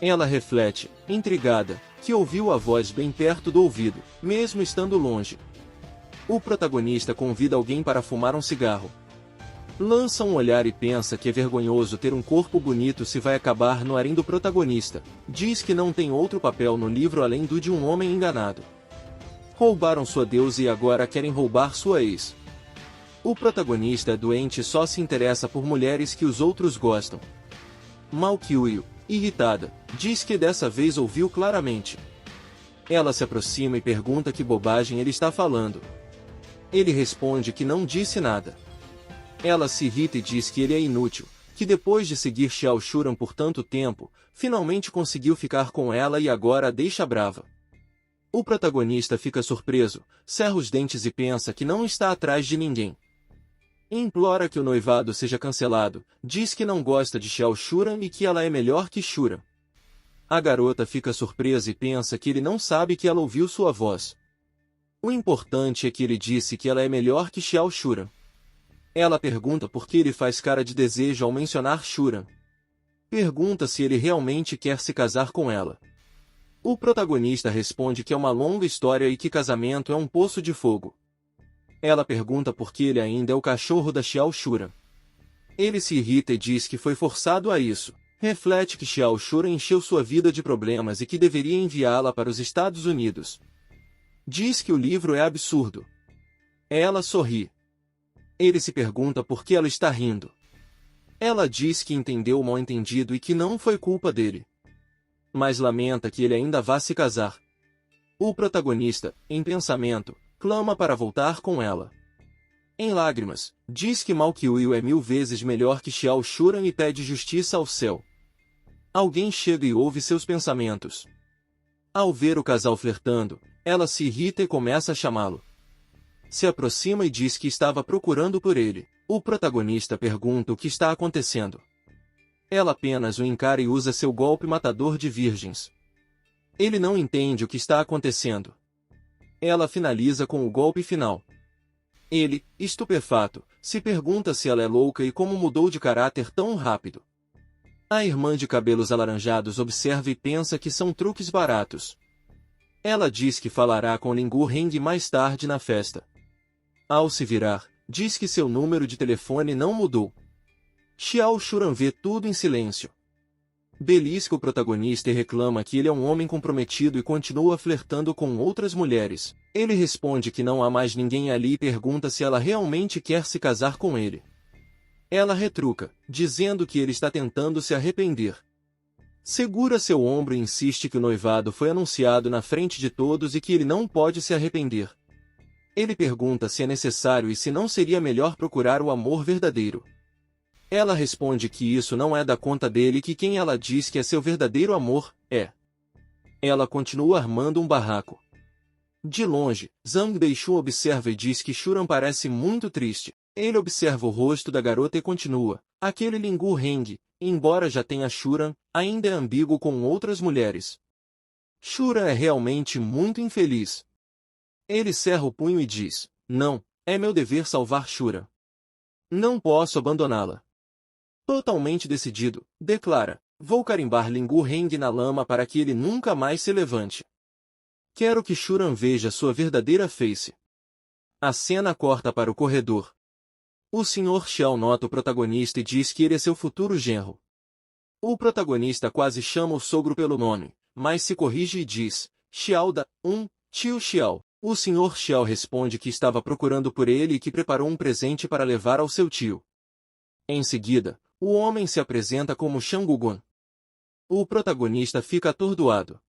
Ela reflete, intrigada, que ouviu a voz bem perto do ouvido, mesmo estando longe. O protagonista convida alguém para fumar um cigarro. Lança um olhar e pensa que é vergonhoso ter um corpo bonito se vai acabar no harém do protagonista. Diz que não tem outro papel no livro além do de um homem enganado. Roubaram sua deusa e agora querem roubar sua ex. O protagonista é doente e só se interessa por mulheres que os outros gostam. Malkyuyo, irritada, diz que dessa vez ouviu claramente. Ela se aproxima e pergunta que bobagem ele está falando. Ele responde que não disse nada. Ela se irrita e diz que ele é inútil, que depois de seguir Xiao Shuran por tanto tempo, finalmente conseguiu ficar com ela e agora a deixa brava. O protagonista fica surpreso, cerra os dentes e pensa que não está atrás de ninguém. Implora que o noivado seja cancelado, diz que não gosta de Xiao Shuran e que ela é melhor que Shuran. A garota fica surpresa e pensa que ele não sabe que ela ouviu sua voz. O importante é que ele disse que ela é melhor que Xiao Shuran. Ela pergunta por que ele faz cara de desejo ao mencionar Shuran. Pergunta se ele realmente quer se casar com ela. O protagonista responde que é uma longa história e que casamento é um poço de fogo. Ela pergunta por que ele ainda é o cachorro da Xiao Shuran. Ele se irrita e diz que foi forçado a isso. Reflete que Xiao Shuran encheu sua vida de problemas e que deveria enviá-la para os Estados Unidos. Diz que o livro é absurdo. Ela sorri. Ele se pergunta por que ela está rindo. Ela diz que entendeu o mal-entendido e que não foi culpa dele. Mas lamenta que ele ainda vá se casar. O protagonista, em pensamento, clama para voltar com ela. Em lágrimas, diz que Malkyuyo é 1000 vezes melhor que Xiao Shuran e pede justiça ao céu. Alguém chega e ouve seus pensamentos. Ao ver o casal flertando, ela se irrita e começa a chamá-lo. Se aproxima e diz que estava procurando por ele. O protagonista pergunta o que está acontecendo. Ela apenas o encara e usa seu golpe matador de virgens. Ele não entende o que está acontecendo. Ela finaliza com o golpe final. Ele, estupefato, se pergunta se ela é louca e como mudou de caráter tão rápido. A irmã de cabelos alaranjados observa e pensa que são truques baratos. Ela diz que falará com Lingu Heng mais tarde na festa. Ao se virar, diz que seu número de telefone não mudou. Xiao Shuran vê tudo em silêncio. Belisca o protagonista e reclama que ele é um homem comprometido e continua flertando com outras mulheres. Ele responde que não há mais ninguém ali e pergunta se ela realmente quer se casar com ele. Ela retruca, dizendo que ele está tentando se arrepender. Segura seu ombro e insiste que o noivado foi anunciado na frente de todos e que ele não pode se arrepender. Ele pergunta se é necessário e se não seria melhor procurar o amor verdadeiro. Ela responde que isso não é da conta dele e que quem ela diz que é seu verdadeiro amor, é. Ela continua armando um barraco. De longe, Zhang Deixun observa e diz que Shuran parece muito triste. Ele observa o rosto da garota e continua. Aquele Lingu Heng, embora já tenha Shuran, ainda é ambíguo com outras mulheres. Shuran é realmente muito infeliz. Ele cerra o punho e diz, não, é meu dever salvar Shuran. Não posso abandoná-la. Totalmente decidido, declara, vou carimbar Lingu Heng na lama para que ele nunca mais se levante. Quero que Shuran veja sua verdadeira face. A cena corta para o corredor. O Sr. Xiao nota o protagonista e diz que ele é seu futuro genro. O protagonista quase chama o sogro pelo nome, mas se corrige e diz, Xiao da, tio Xiao. O Sr. Xiao responde que estava procurando por ele e que preparou um presente para levar ao seu tio. Em seguida, o homem se apresenta como Shangugun. O protagonista fica atordoado.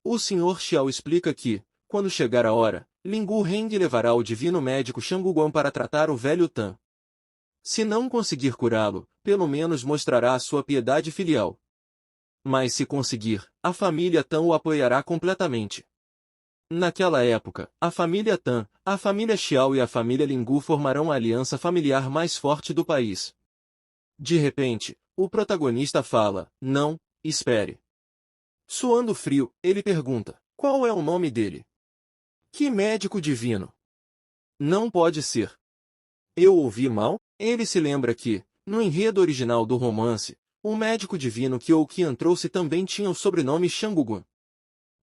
O Sr. Xiao explica que, quando chegar a hora, Lingu Heng levará o divino médico Shangugun para tratar o velho Tan. Se não conseguir curá-lo, pelo menos mostrará a sua piedade filial. Mas se conseguir, a família Tan o apoiará completamente. Naquela época, a família Tan, a família Xiao e a família Lingu formarão a aliança familiar mais forte do país. De repente, o protagonista fala, não, espere. Suando frio, ele pergunta, qual é o nome dele? Que médico divino? Não pode ser. Eu ouvi mal? Ele se lembra que, no enredo original do romance, o médico divino Qian trouxe também tinha o sobrenome Shangugun.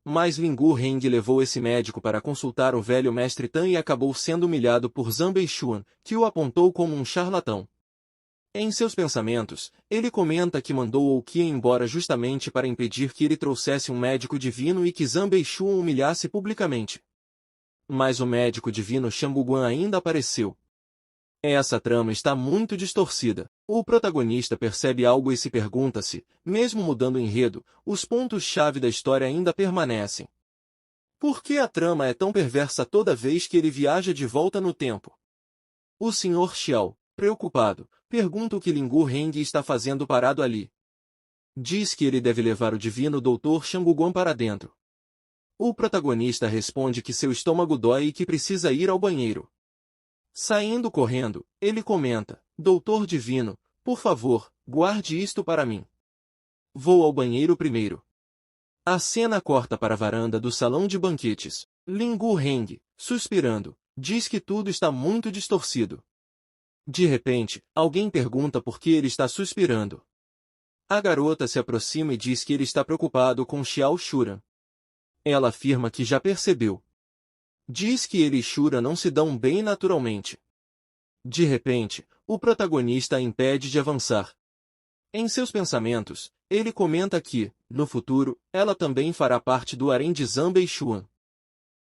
Mas Lingu Heng levou esse médico para consultar o velho mestre Tan e acabou sendo humilhado por Zhang Deixun, que o apontou como um charlatão. Em seus pensamentos, ele comenta que mandou Oukia embora justamente para impedir que ele trouxesse um médico divino e que Zanbei-Shuan humilhasse publicamente. Mas o médico divino Shanguguan ainda apareceu. Essa trama está muito distorcida. O protagonista percebe algo e se pergunta se, mesmo mudando o enredo, os pontos-chave da história ainda permanecem. Por que a trama é tão perversa toda vez que ele viaja de volta no tempo? O Sr. Xiao, preocupado, pergunta o que Lingu Heng está fazendo parado ali. Diz que ele deve levar o divino Dr. Shanguguan para dentro. O protagonista responde que seu estômago dói e que precisa ir ao banheiro. Saindo correndo, ele comenta: Doutor Divino, por favor, guarde isto para mim. Vou ao banheiro primeiro. A cena corta para a varanda do salão de banquetes. Lingu Heng, suspirando, diz que tudo está muito distorcido. De repente, alguém pergunta por que ele está suspirando. A garota se aproxima e diz que ele está preocupado com Xiao Shuran. Ela afirma que já percebeu. Diz que ele e Shura não se dão bem naturalmente. De repente, o protagonista a impede de avançar. Em seus pensamentos, ele comenta que, no futuro, ela também fará parte do harém de Zanbei-Shuan.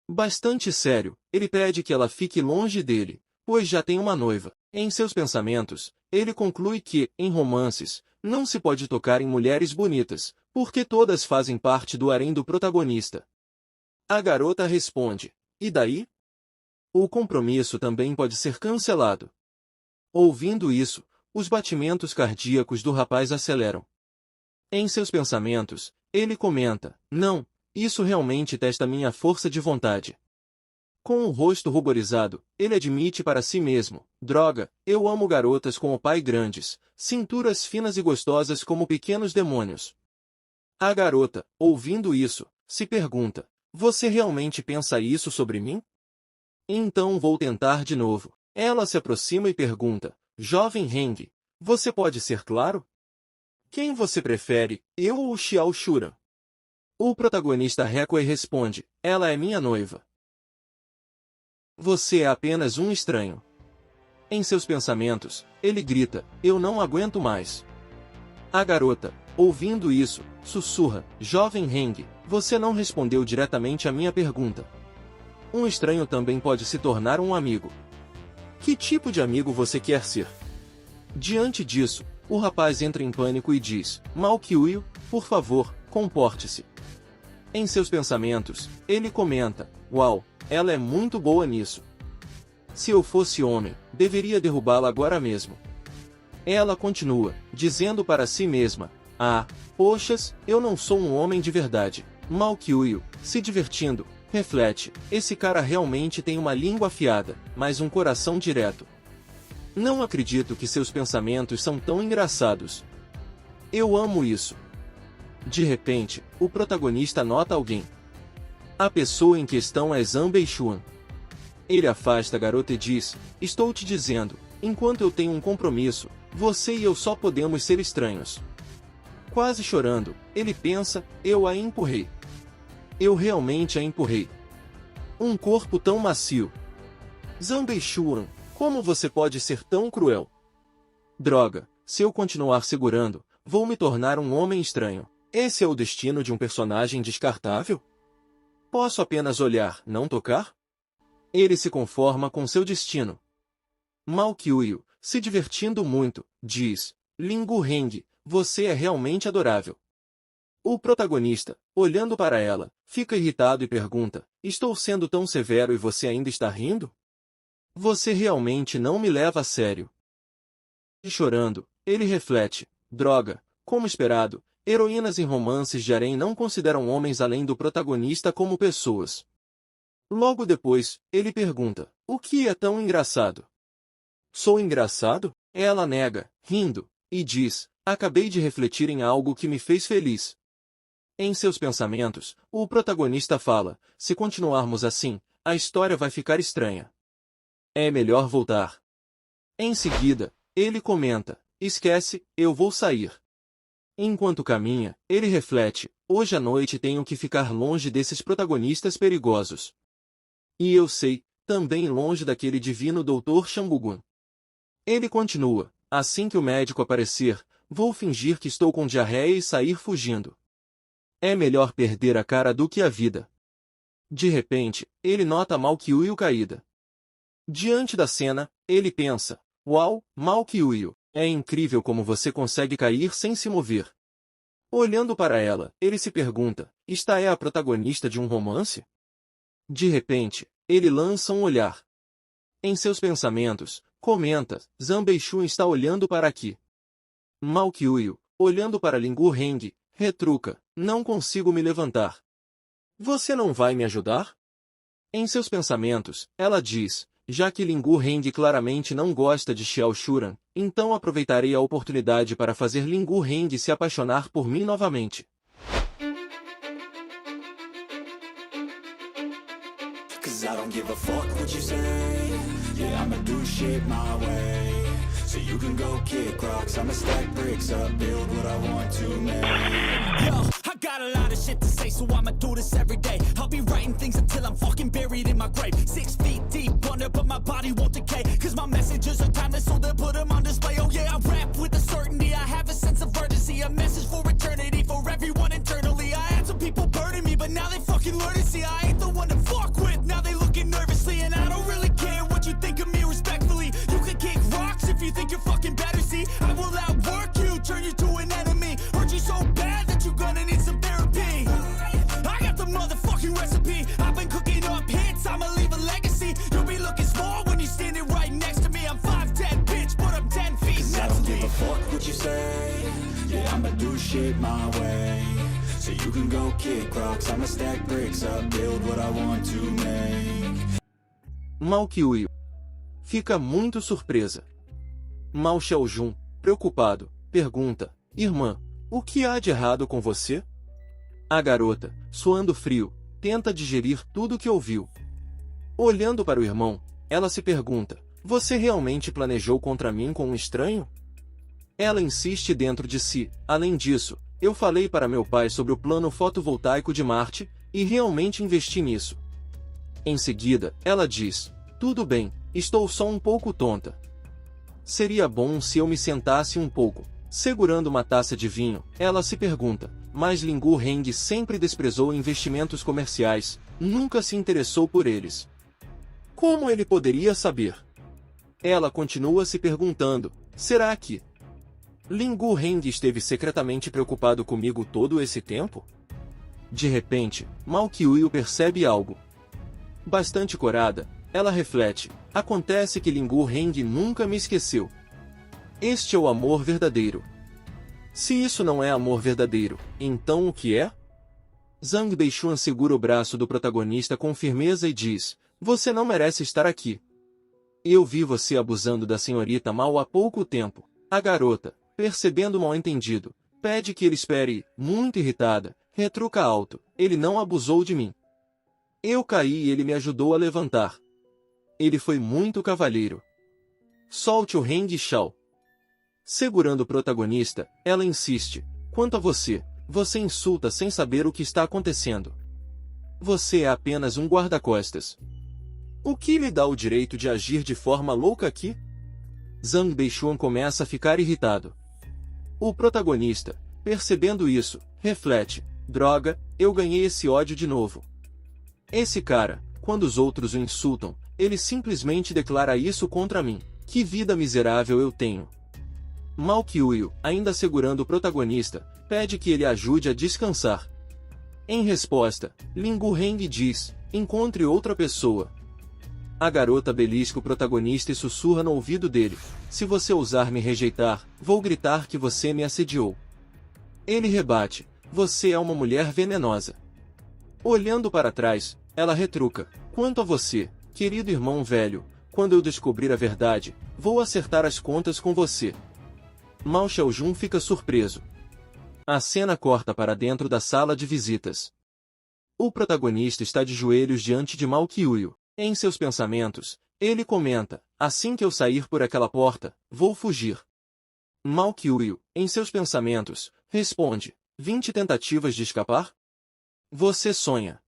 Bastante sério, ele pede que ela fique longe dele, pois já tem uma noiva. Em seus pensamentos, ele conclui que, em romances, não se pode tocar em mulheres bonitas, porque todas fazem parte do harém do protagonista. A garota responde: e daí? O compromisso também pode ser cancelado. Ouvindo isso, os batimentos cardíacos do rapaz aceleram. Em seus pensamentos, ele comenta: não, isso realmente testa minha força de vontade. Com o rosto ruborizado, ele admite para si mesmo: droga, eu amo garotas com o pai grandes, cinturas finas e gostosas como pequenos demônios. A garota, ouvindo isso, se pergunta: você realmente pensa isso sobre mim? Então vou tentar de novo. Ela se aproxima e pergunta: jovem Heng, você pode ser claro? Quem você prefere, eu ou Xiao Shuran? O protagonista recua e responde: ela é minha noiva. Você é apenas um estranho. Em seus pensamentos, ele grita: eu não aguento mais. A garota, ouvindo isso, sussurra: jovem Heng, você não respondeu diretamente à minha pergunta. Um estranho também pode se tornar um amigo. Que tipo de amigo você quer ser? Diante disso, o rapaz entra em pânico e diz: Mao Qiuyu, por favor, comporte-se. Em seus pensamentos, ele comenta: uau, ela é muito boa nisso. Se eu fosse homem, deveria derrubá-la agora mesmo. Ela continua, dizendo para si mesma: ah, poxas, eu não sou um homem de verdade. Mao Qiuyu, se divertindo, reflete: esse cara realmente tem uma língua afiada, mas um coração direto. Não acredito que seus pensamentos são tão engraçados. Eu amo isso. De repente, o protagonista nota alguém. A pessoa em questão é Zanbei-Shuan. Ele afasta a garota e diz: estou te dizendo, enquanto eu tenho um compromisso, você e eu só podemos ser estranhos. Quase chorando, ele pensa: eu a empurrei. Eu realmente a empurrei. Um corpo tão macio. Zanbei-Shuan, como você pode ser tão cruel? Droga, se eu continuar segurando, vou me tornar um homem estranho. Esse é o destino de um personagem descartável? Posso apenas olhar, não tocar? Ele se conforma com seu destino. Mao Qiuyu, se divertindo muito, diz: Lingu Heng, você é realmente adorável. O protagonista, olhando para ela, fica irritado e pergunta: estou sendo tão severo e você ainda está rindo? Você realmente não me leva a sério. E chorando, ele reflete: droga, como esperado, heroínas em romances de harém não consideram homens além do protagonista como pessoas. Logo depois, ele pergunta: o que é tão engraçado? Sou engraçado? Ela nega, rindo, e diz: acabei de refletir em algo que me fez feliz. Em seus pensamentos, o protagonista fala: se continuarmos assim, a história vai ficar estranha. É melhor voltar. Em seguida, ele comenta: esquece, eu vou sair. Enquanto caminha, ele reflete: hoje à noite tenho que ficar longe desses protagonistas perigosos. E eu sei, também longe daquele divino Dr. Shanguguan. Ele continua: Assim que o médico aparecer, vou fingir que estou com diarreia e sair fugindo. É melhor perder a cara do que a vida. De repente, ele nota Malkyuuyo caída. Diante da cena, ele pensa, uau, Malkyuuyo, é incrível como você consegue cair sem se mover. Olhando para ela, ele se pergunta, esta é a protagonista de um romance? De repente, ele lança um olhar. Em seus pensamentos, comenta, Zanbeixun está olhando para aqui. Malkyuuyo, olhando para Lingu Heng, retruca, não consigo me levantar. Você não vai me ajudar? Em seus pensamentos, ela diz, já que Lingu Heng claramente não gosta de Xiao Shuran, então aproveitarei a oportunidade para fazer Lingu Heng se apaixonar por mim novamente. Cause I don't give a fuck what you say. Yeah, I'ma do shit my way. So you can go kick rocks, I'ma stack bricks up, build what I want to make. Yo, I got a lot of shit to say, so I'ma do this every day. I'll be writing things until I'm fucking buried in my grave. 6 feet deep under, but my body won't decay. Cause my messages are timeless, so they'll put them on display. Oh yeah, I rap with a certainty, I have a sense of urgency. A message for eternity, for everyone internally. I had some people burning me, but now they fucking learn to see I ain't the one to fuck with. Now they looking nervously, and I don't really care what you think of me respectfully. You can kick rocks if you think you're fucking better, see. I will outwork you, turn you to an enemy. Hurt you so bad that you're gonna need some therapy. I got the motherfucking recipe. I've been cooking up hits, I'ma leave a legacy. You'll be looking small when you're standing right next to me. I'm 5'10", bitch, but I'm 10 feet mentally. I don't give a fuck what you say. Yeah, I'ma do shit my way. So you can go kick rocks, I'ma stack bricks up, build what I want to make. Malkyuuyo fica muito surpresa. Mao Xiaojun, preocupado, pergunta, irmã, o que há de errado com você? A garota, suando frio, tenta digerir tudo o que ouviu. Olhando para o irmão, ela se pergunta, você realmente planejou contra mim com um estranho? Ela insiste dentro de si, além disso, eu falei para meu pai sobre o plano fotovoltaico de Marte, e realmente investi nisso. Em seguida, ela diz, tudo bem, estou só um pouco tonta. Seria bom se eu me sentasse um pouco. Segurando uma taça de vinho, ela se pergunta, mas Lingu Heng sempre desprezou investimentos comerciais, nunca se interessou por eles. Como ele poderia saber? Ela continua se perguntando, será que Lingu Heng esteve secretamente preocupado comigo todo esse tempo? De repente, Malkyuuyo percebe algo. Bastante corada, ela reflete, acontece que Lingu Heng nunca me esqueceu. Este é o amor verdadeiro. Se isso não é amor verdadeiro, então o que é? Zhang Beixuan segura o braço do protagonista com firmeza e diz, você não merece estar aqui. Eu vi você abusando da senhorita Mao há pouco tempo. A garota, percebendo o mal-entendido, pede que ele espere e, muito irritada, retruca alto, ele não abusou de mim. Eu caí e ele me ajudou a levantar. Ele foi muito cavalheiro. Solte o Heng Xiao. Segurando o protagonista, ela insiste, quanto a você, você insulta sem saber o que está acontecendo. Você é apenas um guarda-costas. O que lhe dá o direito de agir de forma louca aqui? Zhang Beixuan começa a ficar irritado. O protagonista, percebendo isso, reflete, droga, eu ganhei esse ódio de novo. Esse cara, quando os outros o insultam, ele simplesmente declara isso contra mim. Que vida miserável eu tenho. Malkyuuyo, ainda segurando o protagonista, pede que ele ajude a descansar. Em resposta, Lingu Heng diz, encontre outra pessoa. A garota belisca o protagonista e sussurra no ouvido dele, se você ousar me rejeitar, vou gritar que você me assediou. Ele rebate, você é uma mulher venenosa. Olhando para trás, ela retruca, quanto a você, querido irmão velho, quando eu descobrir a verdade, vou acertar as contas com você. Mao Xiaojun fica surpreso. A cena corta para dentro da sala de visitas. O protagonista está de joelhos diante de Malkyuuyo. Em seus pensamentos, ele comenta, assim que eu sair por aquela porta, vou fugir. Malkyuuyo, em seus pensamentos, responde, 20 tentativas de escapar? Você sonha.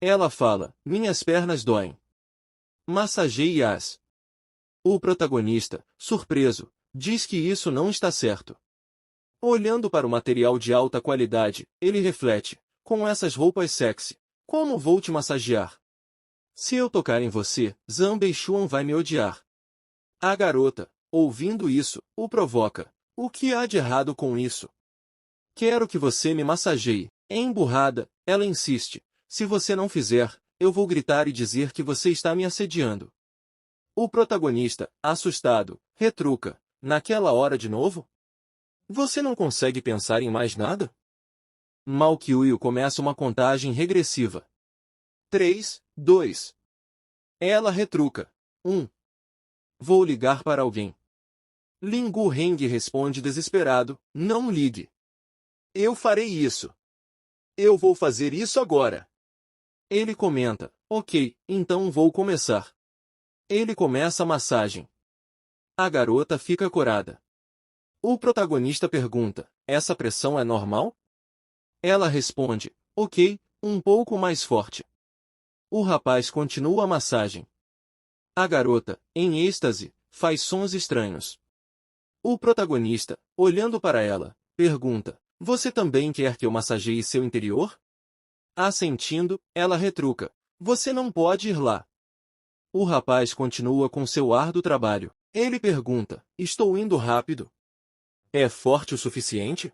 Ela fala, minhas pernas doem. Massageie-as. O protagonista, surpreso, diz que isso não está certo. Olhando para o material de alta qualidade, ele reflete, com essas roupas sexy, como vou te massagear? Se eu tocar em você, Zhang Beishuan vai me odiar. A garota, ouvindo isso, o provoca. O que há de errado com isso? Quero que você me massageie. Emburrada, ela insiste. Se você não fizer, eu vou gritar e dizer que você está me assediando. O protagonista, assustado, retruca. Naquela hora de novo? Você não consegue pensar em mais nada? Mal Kyuhyun começa uma contagem regressiva. 3, 2. Ela retruca. 1. Vou ligar para alguém. Lin Gu Heng responde desesperado, não ligue. Eu farei isso. Eu vou fazer isso agora. Ele comenta, ok, então vou começar. Ele começa a massagem. A garota fica corada. O protagonista pergunta, essa pressão é normal? Ela responde, ok, um pouco mais forte. O rapaz continua a massagem. A garota, em êxtase, faz sons estranhos. O protagonista, olhando para ela, pergunta, você também quer que eu massageie seu interior? Assentindo, ela retruca, você não pode ir lá. O rapaz continua com seu árduo trabalho. Ele pergunta, estou indo rápido? É forte o suficiente?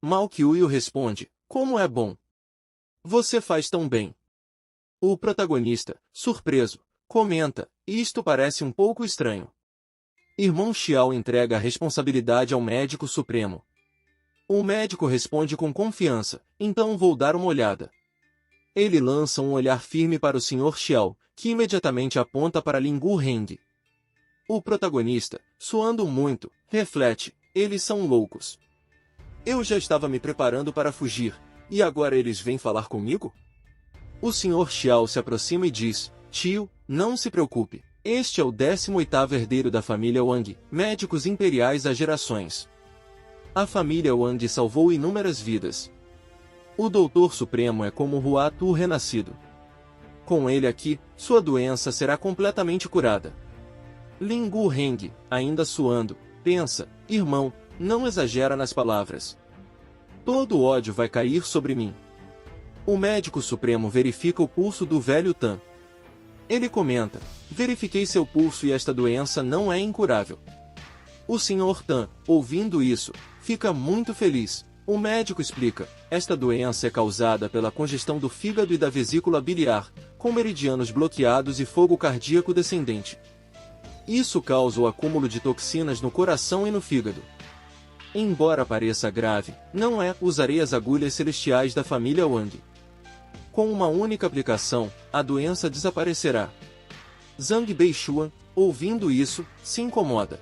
Mal Kyuhyun responde, como é bom. Você faz tão bem. O protagonista, surpreso, comenta, isto parece um pouco estranho. Irmão Xiao entrega a responsabilidade ao médico supremo. O médico responde com confiança, então vou dar uma olhada. Ele lança um olhar firme para o Sr. Xiao, que imediatamente aponta para Lin Gu Heng. O protagonista, suando muito, reflete, eles são loucos. Eu já estava me preparando para fugir, e agora eles vêm falar comigo? O Sr. Xiao se aproxima e diz, tio, não se preocupe, este é o 18º herdeiro da família Wang, médicos imperiais há gerações. A família Wang salvou inúmeras vidas. O Doutor Supremo é como Hua Tu renascido. Com ele aqui, sua doença será completamente curada. Lin Gu Heng, ainda suando, pensa, irmão, não exagera nas palavras. Todo o ódio vai cair sobre mim. O médico supremo verifica o pulso do velho Tan. Ele comenta, verifiquei seu pulso e esta doença não é incurável. O Sr. Tan, ouvindo isso, fica muito feliz. O médico explica, esta doença é causada pela congestão do fígado e da vesícula biliar, com meridianos bloqueados e fogo cardíaco descendente. Isso causa o acúmulo de toxinas no coração e no fígado. Embora pareça grave, não é, usarei as agulhas celestiais da família Wang. Com uma única aplicação, a doença desaparecerá. Zhang Beishuan, ouvindo isso, se incomoda.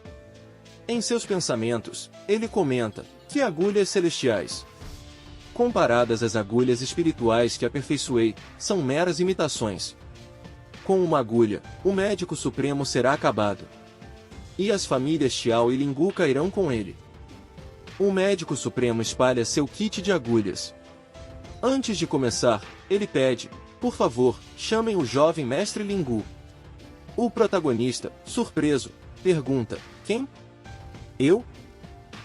Em seus pensamentos, ele comenta, que agulhas celestiais? Comparadas às agulhas espirituais que aperfeiçoei, são meras imitações. Com uma agulha, o médico supremo será acabado. E as famílias Xiao e Lin Gu cairão com ele. O médico supremo espalha seu kit de agulhas. Antes de começar, ele pede, por favor, chamem o jovem mestre Lin Gu. O protagonista, surpreso, pergunta, quem? Eu?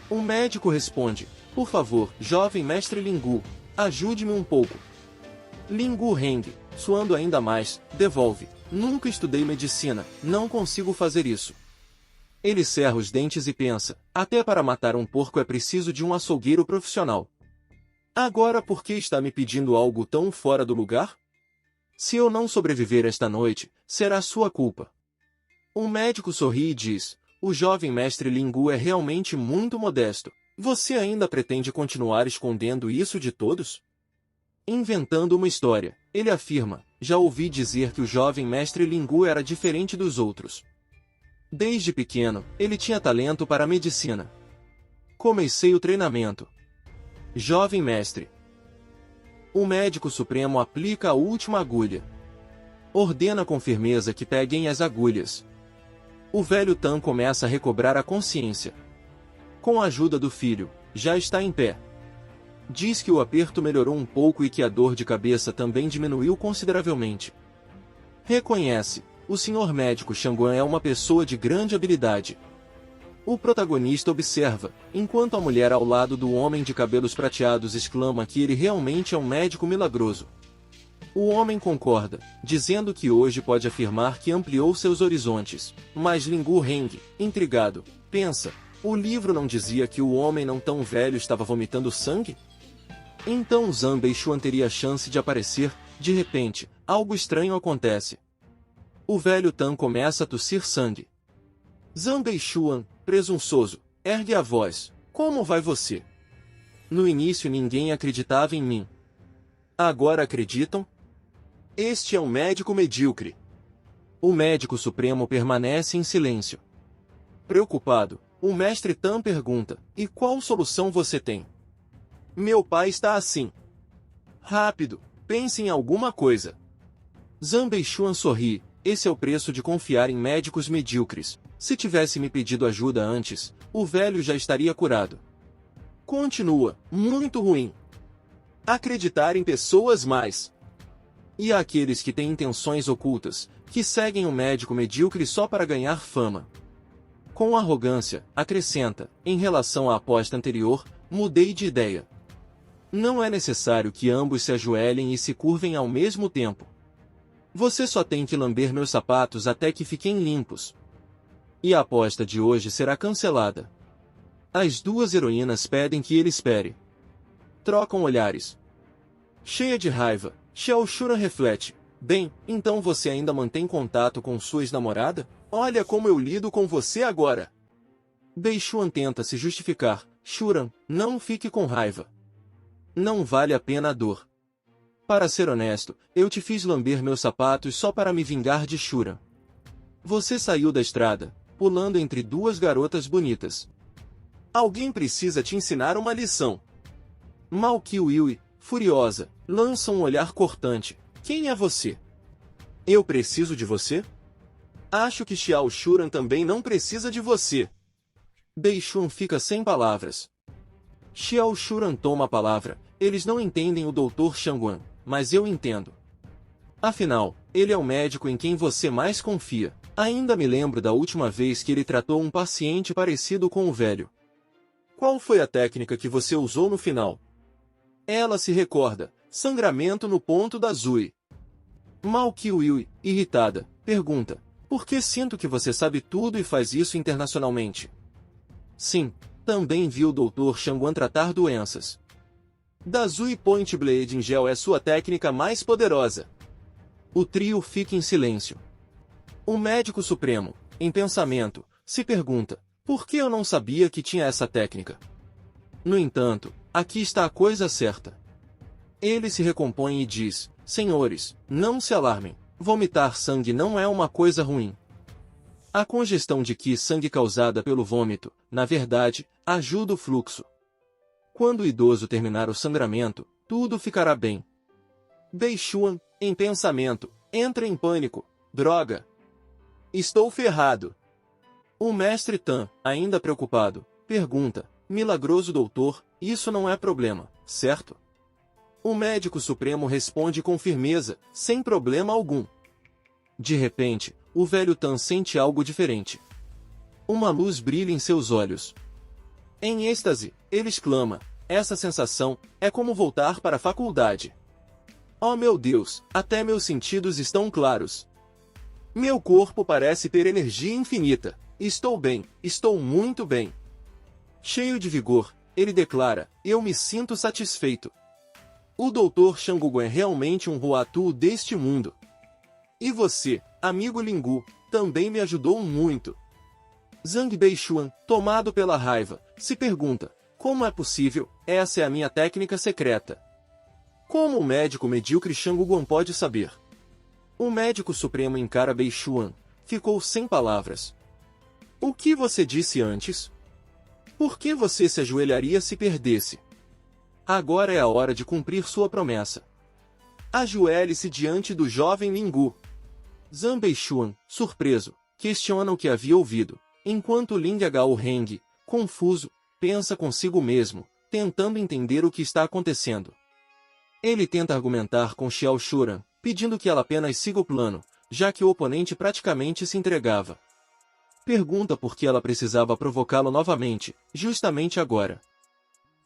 O médico responde, por favor, jovem mestre Lin Gu, ajude-me um pouco. Lin Gu Heng, suando ainda mais, devolve, nunca estudei medicina, não consigo fazer isso. Ele cerra os dentes e pensa, até para matar um porco é preciso de um açougueiro profissional. Agora por que está me pedindo algo tão fora do lugar? Se eu não sobreviver esta noite, será sua culpa. O médico sorri e diz, o jovem mestre Lin Gu é realmente muito modesto. Você ainda pretende continuar escondendo isso de todos? Inventando uma história, ele afirma, já ouvi dizer que o jovem mestre Lin Gu era diferente dos outros. Desde pequeno, ele tinha talento para a medicina. Comecei o treinamento. Jovem mestre. O médico supremo aplica a última agulha. Ordena com firmeza que peguem as agulhas. O velho Tan começa a recobrar a consciência. Com a ajuda do filho, já está em pé. Diz que o aperto melhorou um pouco e que a dor de cabeça também diminuiu consideravelmente. Reconhece, o senhor médico Shanguan é uma pessoa de grande habilidade. O protagonista observa, enquanto a mulher ao lado do homem de cabelos prateados exclama que ele realmente é um médico milagroso. O homem concorda, dizendo que hoje pode afirmar que ampliou seus horizontes, mas Lingu Heng, intrigado, pensa, o livro não dizia que o homem não tão velho estava vomitando sangue? Então Zhang Beixuan teria a chance de aparecer, de repente, algo estranho acontece. O velho Tan começa a tossir sangue. Zhang Beixuan, presunçoso, ergue a voz, como vai você? No início ninguém acreditava em mim. Agora acreditam? Este é um médico medíocre. O médico supremo permanece em silêncio. Preocupado, o mestre Tan pergunta, e qual solução você tem? Meu pai está assim. Rápido, pense em alguma coisa. Zhang Beixuan sorri, esse é o preço de confiar em médicos medíocres. Se tivesse me pedido ajuda antes, o velho já estaria curado. Continua, muito ruim. Acreditar em pessoas mais. E há aqueles que têm intenções ocultas, que seguem um médico medíocre só para ganhar fama. Com arrogância, acrescenta, em relação à aposta anterior, mudei de ideia. Não é necessário que ambos se ajoelhem e se curvem ao mesmo tempo. Você só tem que lamber meus sapatos até que fiquem limpos. E a aposta de hoje será cancelada. As duas heroínas pedem que ele espere. Trocam olhares. Cheia de raiva, Xiao Shuran reflete. Bem, então você ainda mantém contato com sua ex-namorada? Olha como eu lido com você agora. Beixuan tenta se justificar. Shuran, não fique com raiva. Não vale a pena a dor. Para ser honesto, eu te fiz lamber meus sapatos só para me vingar de Shuran. Você saiu da estrada, pulando entre duas garotas bonitas. Alguém precisa te ensinar uma lição. Mal Qiuyi, furiosa, lança um olhar cortante. Quem é você? Eu preciso de você? Acho que Xiao Shuran também não precisa de você. Beixuan fica sem palavras. Xiao Shuran toma a palavra. Eles não entendem o Dr. Shangguan, mas eu entendo. Afinal, ele é o médico em quem você mais confia. Ainda me lembro da última vez que ele tratou um paciente parecido com o velho. Qual foi a técnica que você usou no final? Ela se recorda. Sangramento no ponto da Zui. Mal Qiuyi, irritada, pergunta. Por que sinto que você sabe tudo e faz isso internacionalmente? Sim, também vi o Dr. Shangguan tratar doenças. Da Zui Point Blade em gel é sua técnica mais poderosa. O trio fica em silêncio. O médico supremo, em pensamento, se pergunta, por que eu não sabia que tinha essa técnica? No entanto, aqui está a coisa certa. Ele se recompõe e diz, senhores, não se alarmem, vomitar sangue não é uma coisa ruim. A congestão de qi sangue causada pelo vômito, na verdade, ajuda o fluxo. Quando o idoso terminar o sangramento, tudo ficará bem. Beixuan, em pensamento, entra em pânico. Droga! Estou ferrado. O mestre Tan, ainda preocupado, pergunta, milagroso doutor, isso não é problema, certo? O médico supremo responde com firmeza, sem problema algum. De repente, o velho Tan sente algo diferente. Uma luz brilha em seus olhos. Em êxtase, ele exclama, essa sensação é como voltar para a faculdade. Oh meu Deus, até meus sentidos estão claros. Meu corpo parece ter energia infinita. Estou bem, estou muito bem. Cheio de vigor, ele declara, eu me sinto satisfeito. O Dr. Shangguan é realmente um Huatu deste mundo. E você, amigo Lingu, também me ajudou muito. Zhang Beixuan, tomado pela raiva, se pergunta, como é possível, essa é a minha técnica secreta. Como o médico medíocre Shangguan pode saber? O médico supremo encara Beixuan, ficou sem palavras. O que você disse antes? Por que você se ajoelharia se perdesse? Agora é a hora de cumprir sua promessa. Ajoelhe-se diante do jovem Lingu. Zhang Beixuan, surpreso, questiona o que havia ouvido, enquanto Ling Gao Heng, confuso, pensa consigo mesmo, tentando entender o que está acontecendo. Ele tenta argumentar com Xiao Shuran, pedindo que ela apenas siga o plano, já que o oponente praticamente se entregava. Pergunta por que ela precisava provocá-lo novamente, justamente agora.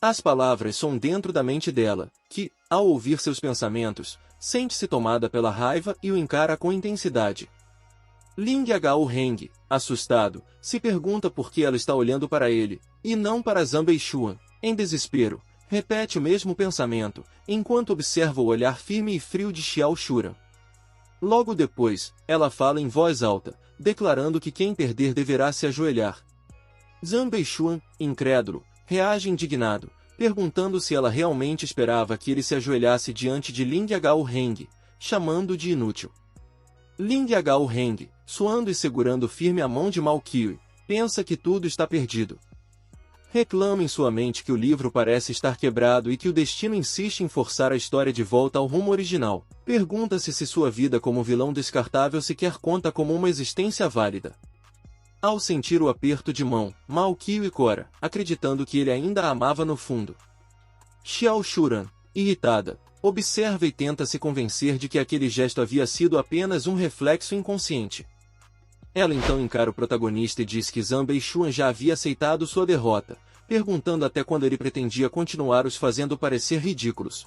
As palavras soam dentro da mente dela, que, ao ouvir seus pensamentos, sente-se tomada pela raiva e o encara com intensidade. Ling Hao-Heng, assustado, se pergunta por que ela está olhando para ele, e não para Zhang Beishuan. Em desespero, repete o mesmo pensamento, enquanto observa o olhar firme e frio de Xiao Shuran. Logo depois, ela fala em voz alta, declarando que quem perder deverá se ajoelhar. Zhang Beishuan, incrédulo, reage indignado, perguntando se ela realmente esperava que ele se ajoelhasse diante de Ling Hao-Heng, chamando-o de inútil. Ling Hao-Heng, suando e segurando firme a mão de Mao Qiu, pensa que tudo está perdido. Reclama em sua mente que o livro parece estar quebrado e que o destino insiste em forçar a história de volta ao rumo original. Pergunta-se se sua vida como vilão descartável sequer conta como uma existência válida. Ao sentir o aperto de mão, Mao Qiu cora, acreditando que ele ainda a amava no fundo. Xiao Shuran, irritada, observa e tenta se convencer de que aquele gesto havia sido apenas um reflexo inconsciente. Ela então encara o protagonista e diz que Zhang Beishuan já havia aceitado sua derrota, perguntando até quando ele pretendia continuar os fazendo parecer ridículos.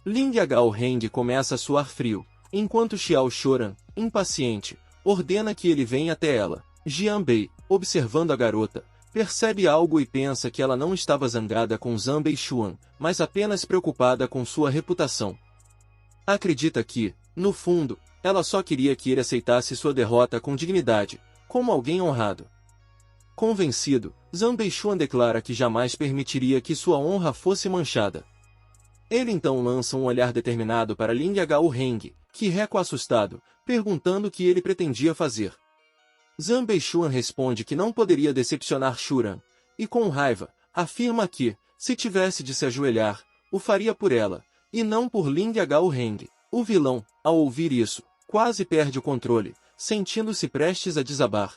Ling Hao-Heng começa a suar frio, enquanto Xiao Shuran, impaciente, ordena que ele venha até ela. Jian Bei, observando a garota, percebe algo e pensa que ela não estava zangada com Zhang Beishuan, mas apenas preocupada com sua reputação. Acredita que, no fundo, ela só queria que ele aceitasse sua derrota com dignidade, como alguém honrado. Convencido, Zhang Beishuan declara que jamais permitiria que sua honra fosse manchada. Ele então lança um olhar determinado para Ling Hao-Heng, que recua assustado, perguntando o que ele pretendia fazer. Zhang Beishuan responde que não poderia decepcionar Shuran, e com raiva, afirma que, se tivesse de se ajoelhar, o faria por ela, e não por Ling Hao-Heng. O vilão, ao ouvir isso, quase perde o controle, sentindo-se prestes a desabar.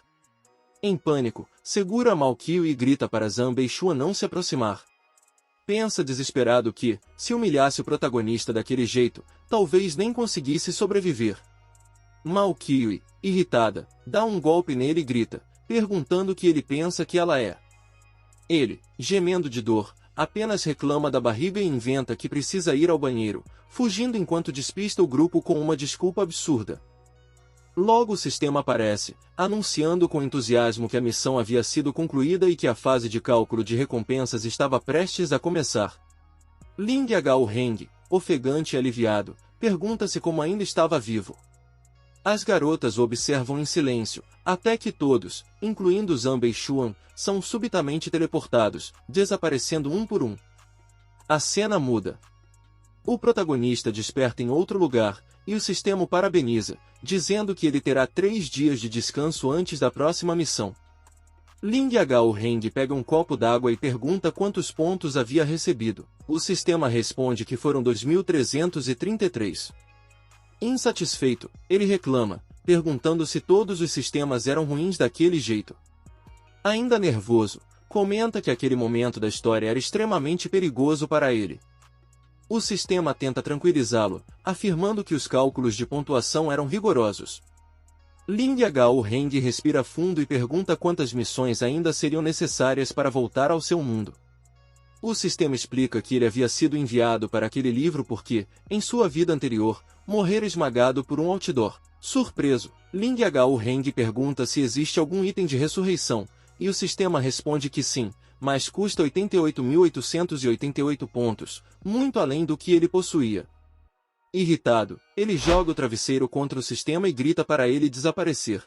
Em pânico, segura Mao Qiu e grita para Zhang Beishuan não se aproximar. Pensa desesperado que, se humilhasse o protagonista daquele jeito, talvez nem conseguisse sobreviver. Mao Qiu, irritada, dá um golpe nele e grita, perguntando o que ele pensa que ela é. Ele, gemendo de dor, apenas reclama da barriga e inventa que precisa ir ao banheiro, fugindo enquanto despista o grupo com uma desculpa absurda. Logo o sistema aparece, anunciando com entusiasmo que a missão havia sido concluída e que a fase de cálculo de recompensas estava prestes a começar. Ling Hao-Heng, ofegante e aliviado, pergunta-se como ainda estava vivo. As garotas o observam em silêncio, até que todos, incluindo Zhang Beishuan, são subitamente teleportados, desaparecendo um por um. A cena muda. O protagonista desperta em outro lugar, e o sistema o parabeniza, dizendo que ele terá 3 dias de descanso antes da próxima missão. Ling Hao-Heng pega um copo d'água e pergunta quantos pontos havia recebido. O sistema responde que foram 2.333. Insatisfeito, ele reclama, perguntando se todos os sistemas eram ruins daquele jeito. Ainda nervoso, comenta que aquele momento da história era extremamente perigoso para ele. O sistema tenta tranquilizá-lo, afirmando que os cálculos de pontuação eram rigorosos. Ling Hao-Heng respira fundo e pergunta quantas missões ainda seriam necessárias para voltar ao seu mundo. O sistema explica que ele havia sido enviado para aquele livro porque, em sua vida anterior, morrera esmagado por um outdoor. Surpreso, Ling Hao-Heng pergunta se existe algum item de ressurreição, e o sistema responde que sim, mas custa 88.888 pontos, muito além do que ele possuía. Irritado, ele joga o travesseiro contra o sistema e grita para ele desaparecer.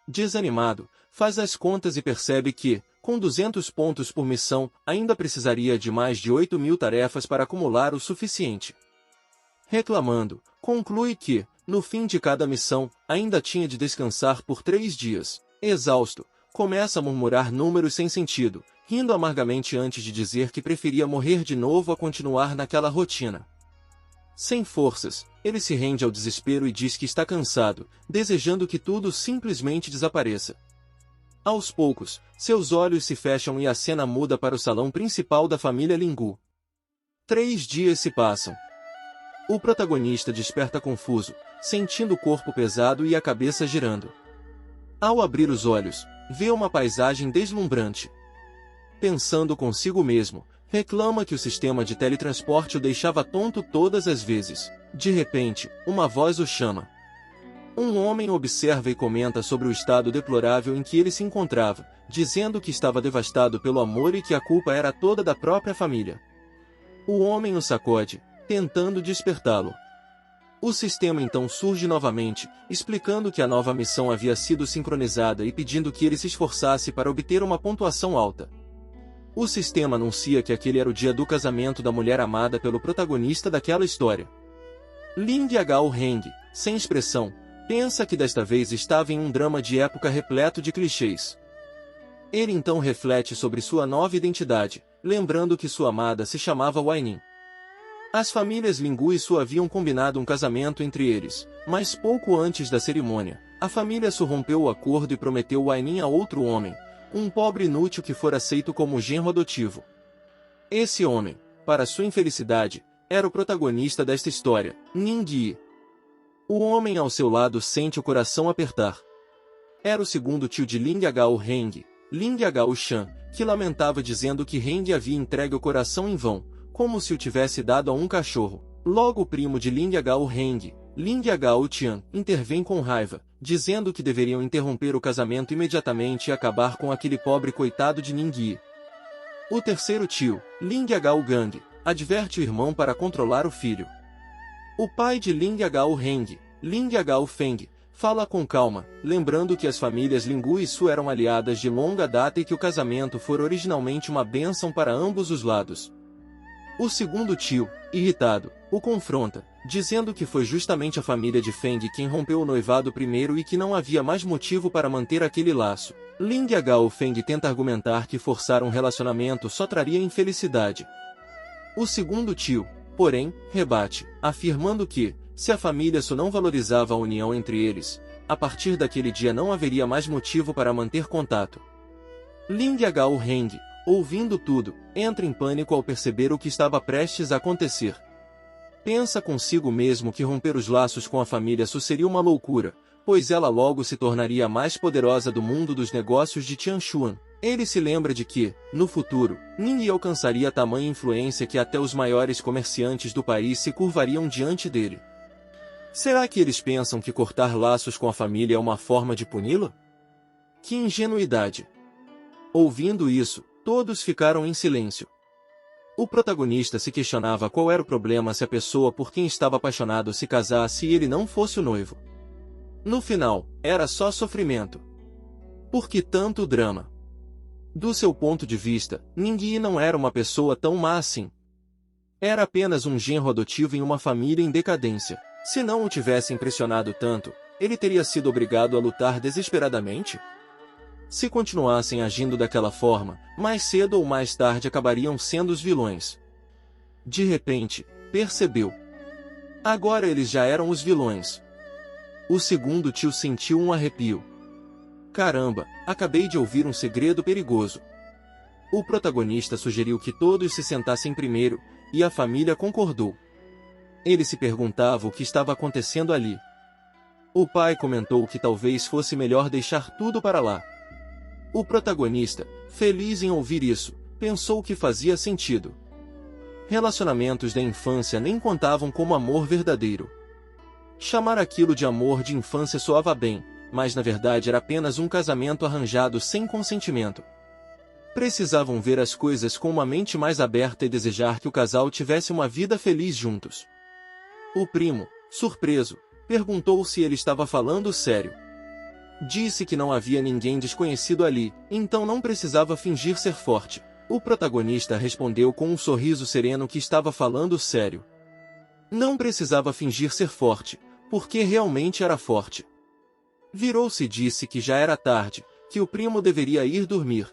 Desanimado, faz as contas e percebe que, com 200 pontos por missão, ainda precisaria de mais de 8.000 tarefas para acumular o suficiente. Reclamando, conclui que, no fim de cada missão, ainda tinha de descansar por 3 dias. Exausto, começa a murmurar números sem sentido, rindo amargamente antes de dizer que preferia morrer de novo a continuar naquela rotina. Sem forças, ele se rende ao desespero e diz que está cansado, desejando que tudo simplesmente desapareça. Aos poucos, seus olhos se fecham e a cena muda para o salão principal da família Lingu. 3 dias se passam. O protagonista desperta confuso, sentindo o corpo pesado e a cabeça girando. Ao abrir os olhos, vê uma paisagem deslumbrante. Pensando consigo mesmo, reclama que o sistema de teletransporte o deixava tonto todas as vezes. De repente, uma voz o chama. Um homem observa e comenta sobre o estado deplorável em que ele se encontrava, dizendo que estava devastado pelo amor e que a culpa era toda da própria família. O homem o sacode, tentando despertá-lo. O sistema então surge novamente, explicando que a nova missão havia sido sincronizada e pedindo que ele se esforçasse para obter uma pontuação alta. O sistema anuncia que aquele era o dia do casamento da mulher amada pelo protagonista daquela história. Ling Yagao-heng, sem expressão, pensa que desta vez estava em um drama de época repleto de clichês. Ele então reflete sobre sua nova identidade, lembrando que sua amada se chamava Wainin. As famílias Lingu e Su haviam combinado um casamento entre eles, mas pouco antes da cerimônia, a família Su rompeu o acordo e prometeu Wainin a outro homem, um pobre inútil que fora aceito como genro adotivo. Esse homem, para sua infelicidade, era o protagonista desta história, Ning Yi. O homem ao seu lado sente o coração apertar. Era o segundo tio de Ling Yagao-heng, Ling Yagao-shan, que lamentava dizendo que Heng havia entregue o coração em vão, como se o tivesse dado a um cachorro. Logo o primo de Ling Yagao-heng, Ling Yagao-tian, intervém com raiva, dizendo que deveriam interromper o casamento imediatamente e acabar com aquele pobre coitado de Ning Yi. O terceiro tio, Ling Yagao-gang, adverte o irmão para controlar o filho. O pai de Ling Yagao-heng, Ling Yagao-feng, fala com calma, lembrando que as famílias Lingu e Su eram aliadas de longa data e que o casamento fora originalmente uma bênção para ambos os lados. O segundo tio, irritado, o confronta, dizendo que foi justamente a família de Feng quem rompeu o noivado primeiro e que não havia mais motivo para manter aquele laço. Ling Yagao-feng tenta argumentar que forçar um relacionamento só traria infelicidade. O segundo tio, porém, rebate, afirmando que, se a família Su não valorizava a união entre eles, a partir daquele dia não haveria mais motivo para manter contato. Ling Yagao-heng, ouvindo tudo, entra em pânico ao perceber o que estava prestes a acontecer. Pensa consigo mesmo que romper os laços com a família Su seria uma loucura, pois ela logo se tornaria a mais poderosa do mundo dos negócios de Tianshuan. Ele se lembra de que, no futuro, Ning Yi alcançaria tamanha influência que até os maiores comerciantes do país se curvariam diante dele. Será que eles pensam que cortar laços com a família é uma forma de puni-lo? Que ingenuidade! Ouvindo isso, todos ficaram em silêncio. O protagonista se questionava qual era o problema se a pessoa por quem estava apaixonado se casasse e ele não fosse o noivo. No final, era só sofrimento. Por que tanto drama? Do seu ponto de vista, Ning Yi não era uma pessoa tão má assim. Era apenas um genro adotivo em uma família em decadência. Se não o tivesse impressionado tanto, ele teria sido obrigado a lutar desesperadamente? Se continuassem agindo daquela forma, mais cedo ou mais tarde acabariam sendo os vilões. De repente, percebeu. Agora eles já eram os vilões. O segundo tio sentiu um arrepio. Caramba, acabei de ouvir um segredo perigoso. O protagonista sugeriu que todos se sentassem primeiro, e a família concordou. Ele se perguntava o que estava acontecendo ali. O pai comentou que talvez fosse melhor deixar tudo para lá. O protagonista, feliz em ouvir isso, pensou que fazia sentido. Relacionamentos da infância nem contavam como amor verdadeiro. Chamar aquilo de amor de infância soava bem, mas na verdade era apenas um casamento arranjado sem consentimento. Precisavam ver as coisas com uma mente mais aberta e desejar que o casal tivesse uma vida feliz juntos. O primo, surpreso, perguntou se ele estava falando sério. Disse que não havia ninguém desconhecido ali, então não precisava fingir ser forte. O protagonista respondeu com um sorriso sereno que estava falando sério. Não precisava fingir ser forte, porque realmente era forte. Virou-se e disse que já era tarde, que o primo deveria ir dormir.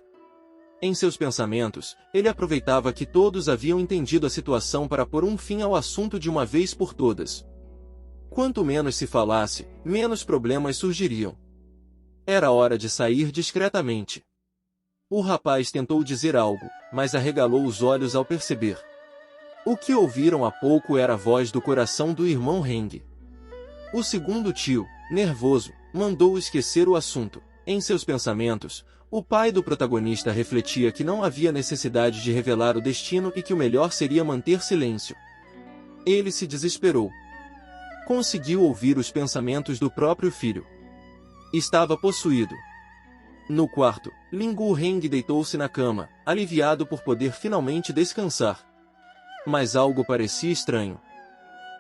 Em seus pensamentos, ele aproveitava que todos haviam entendido a situação para pôr um fim ao assunto de uma vez por todas. Quanto menos se falasse, menos problemas surgiriam. Era hora de sair discretamente. O rapaz tentou dizer algo, mas arregalou os olhos ao perceber. O que ouviram há pouco era a voz do coração do irmão Heng. O segundo tio, nervoso, mandou esquecer o assunto. Em seus pensamentos, o pai do protagonista refletia que não havia necessidade de revelar o destino e que o melhor seria manter silêncio. Ele se desesperou. Conseguiu ouvir os pensamentos do próprio filho. Estava possuído. No quarto, Lingu Heng deitou-se na cama, aliviado por poder finalmente descansar. Mas algo parecia estranho.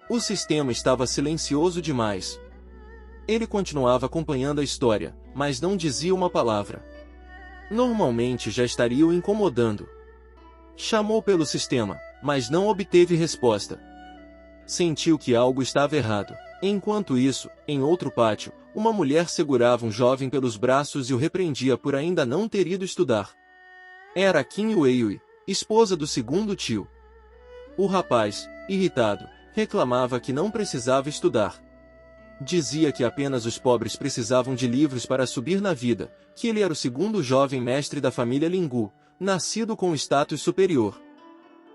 O sistema estava silencioso demais. Ele continuava acompanhando a história, mas não dizia uma palavra. Normalmente já estaria o incomodando. Chamou pelo sistema, mas não obteve resposta. Sentiu que algo estava errado. Enquanto isso, em outro pátio, uma mulher segurava um jovem pelos braços e o repreendia por ainda não ter ido estudar. Era Kim Wei, esposa do segundo tio. O rapaz, irritado, reclamava que não precisava estudar. Dizia que apenas os pobres precisavam de livros para subir na vida, que ele era o segundo jovem mestre da família Lingu, nascido com status superior.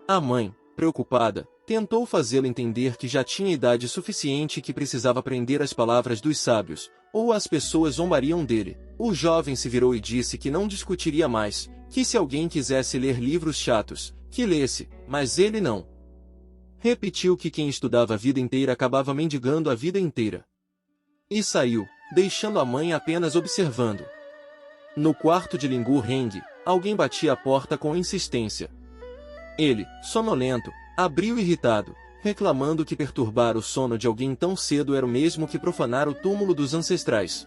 A mãe, preocupada, tentou fazê-lo entender que já tinha idade suficiente e que precisava aprender as palavras dos sábios, ou as pessoas zombariam dele. O jovem se virou e disse que não discutiria mais, que se alguém quisesse ler livros chatos, que lesse, mas ele não. Repetiu que quem estudava a vida inteira acabava mendigando a vida inteira. E saiu, deixando a mãe apenas observando. No quarto de Lingu Heng, alguém batia a porta com insistência. Ele, sonolento, abriu irritado, reclamando que perturbar o sono de alguém tão cedo era o mesmo que profanar o túmulo dos ancestrais.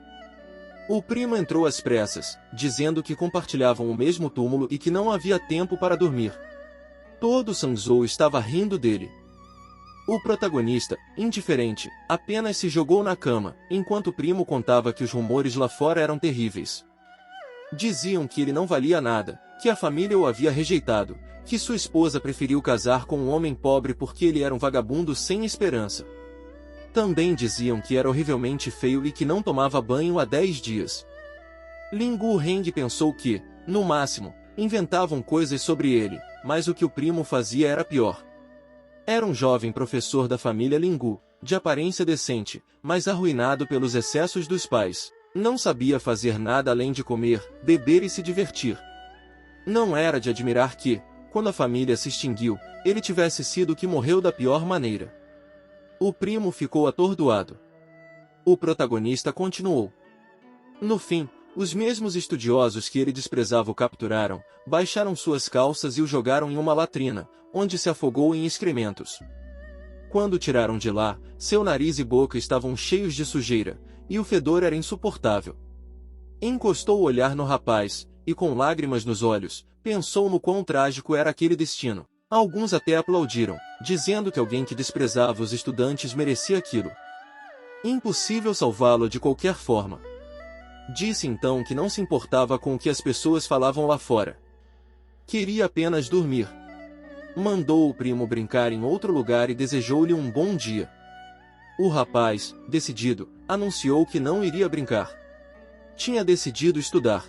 O primo entrou às pressas, dizendo que compartilhavam o mesmo túmulo e que não havia tempo para dormir. Todo Sanzhou estava rindo dele. O protagonista, indiferente, apenas se jogou na cama, enquanto o primo contava que os rumores lá fora eram terríveis. Diziam que ele não valia nada, que a família o havia rejeitado, que sua esposa preferiu casar com um homem pobre porque ele era um vagabundo sem esperança. Também diziam que era horrivelmente feio e que não tomava banho há 10 dias. Lingu Heng pensou que, no máximo, inventavam coisas sobre ele, mas o que o primo fazia era pior. Era um jovem professor da família Lingu, de aparência decente, mas arruinado pelos excessos dos pais. Não sabia fazer nada além de comer, beber e se divertir. Não era de admirar que, quando a família se extinguiu, ele tivesse sido o que morreu da pior maneira. O primo ficou atordoado. O protagonista continuou. No fim, os mesmos estudiosos que ele desprezava o capturaram, baixaram suas calças e o jogaram em uma latrina, onde se afogou em excrementos. Quando o tiraram de lá, seu nariz e boca estavam cheios de sujeira, e o fedor era insuportável. Encostou o olhar no rapaz, e com lágrimas nos olhos, pensou no quão trágico era aquele destino. Alguns até aplaudiram, dizendo que alguém que desprezava os estudantes merecia aquilo. Impossível salvá-lo de qualquer forma. Disse então que não se importava com o que as pessoas falavam lá fora. Queria apenas dormir. Mandou o primo brincar em outro lugar e desejou-lhe um bom dia. O rapaz, decidido, anunciou que não iria brincar. Tinha decidido estudar.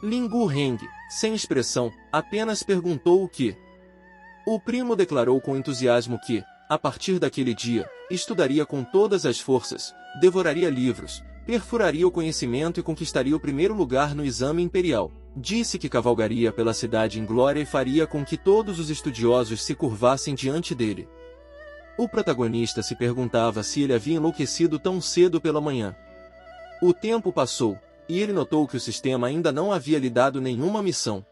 Lingu Heng, sem expressão, apenas perguntou o que. O primo declarou com entusiasmo que, a partir daquele dia, estudaria com todas as forças, devoraria livros, perfuraria o conhecimento e conquistaria o primeiro lugar no exame imperial. Disse que cavalgaria pela cidade em glória e faria com que todos os estudiosos se curvassem diante dele. O protagonista se perguntava se ele havia enlouquecido tão cedo pela manhã. O tempo passou, e ele notou que o sistema ainda não havia lhe dado nenhuma missão.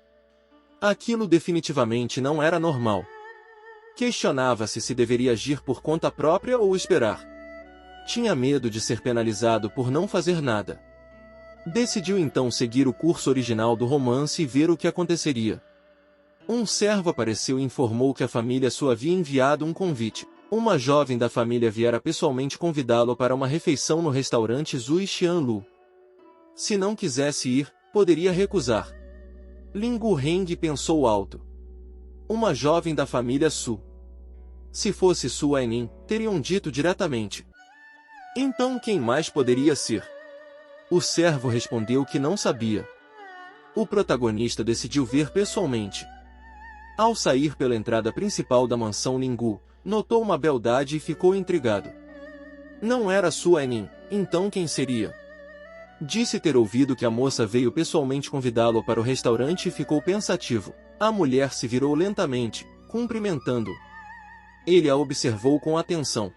Aquilo definitivamente não era normal. Questionava-se se deveria agir por conta própria ou esperar. Tinha medo de ser penalizado por não fazer nada. Decidiu então seguir o curso original do romance e ver o que aconteceria. Um servo apareceu e informou que a família sua havia enviado um convite. Uma jovem da família viera pessoalmente convidá-lo para uma refeição no restaurante Zui Xianlu. Se não quisesse ir, poderia recusar. Lingu Heng pensou alto. Uma jovem da família Su. Se fosse Su Ainin, teriam dito diretamente. Então quem mais poderia ser? O servo respondeu que não sabia. O protagonista decidiu ver pessoalmente. Ao sair pela entrada principal da mansão Lingu, notou uma beldade e ficou intrigado. Não era Su Ainin, então quem seria? Disse ter ouvido que a moça veio pessoalmente convidá-lo para o restaurante e ficou pensativo. A mulher se virou lentamente, cumprimentando-o. Ele a observou com atenção.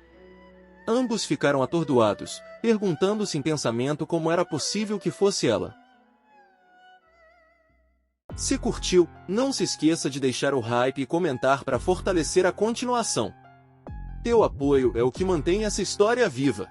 Ambos ficaram atordoados, perguntando-se em pensamento como era possível que fosse ela. Se curtiu, não se esqueça de deixar o hype e comentar para fortalecer a continuação. Teu apoio é o que mantém essa história viva.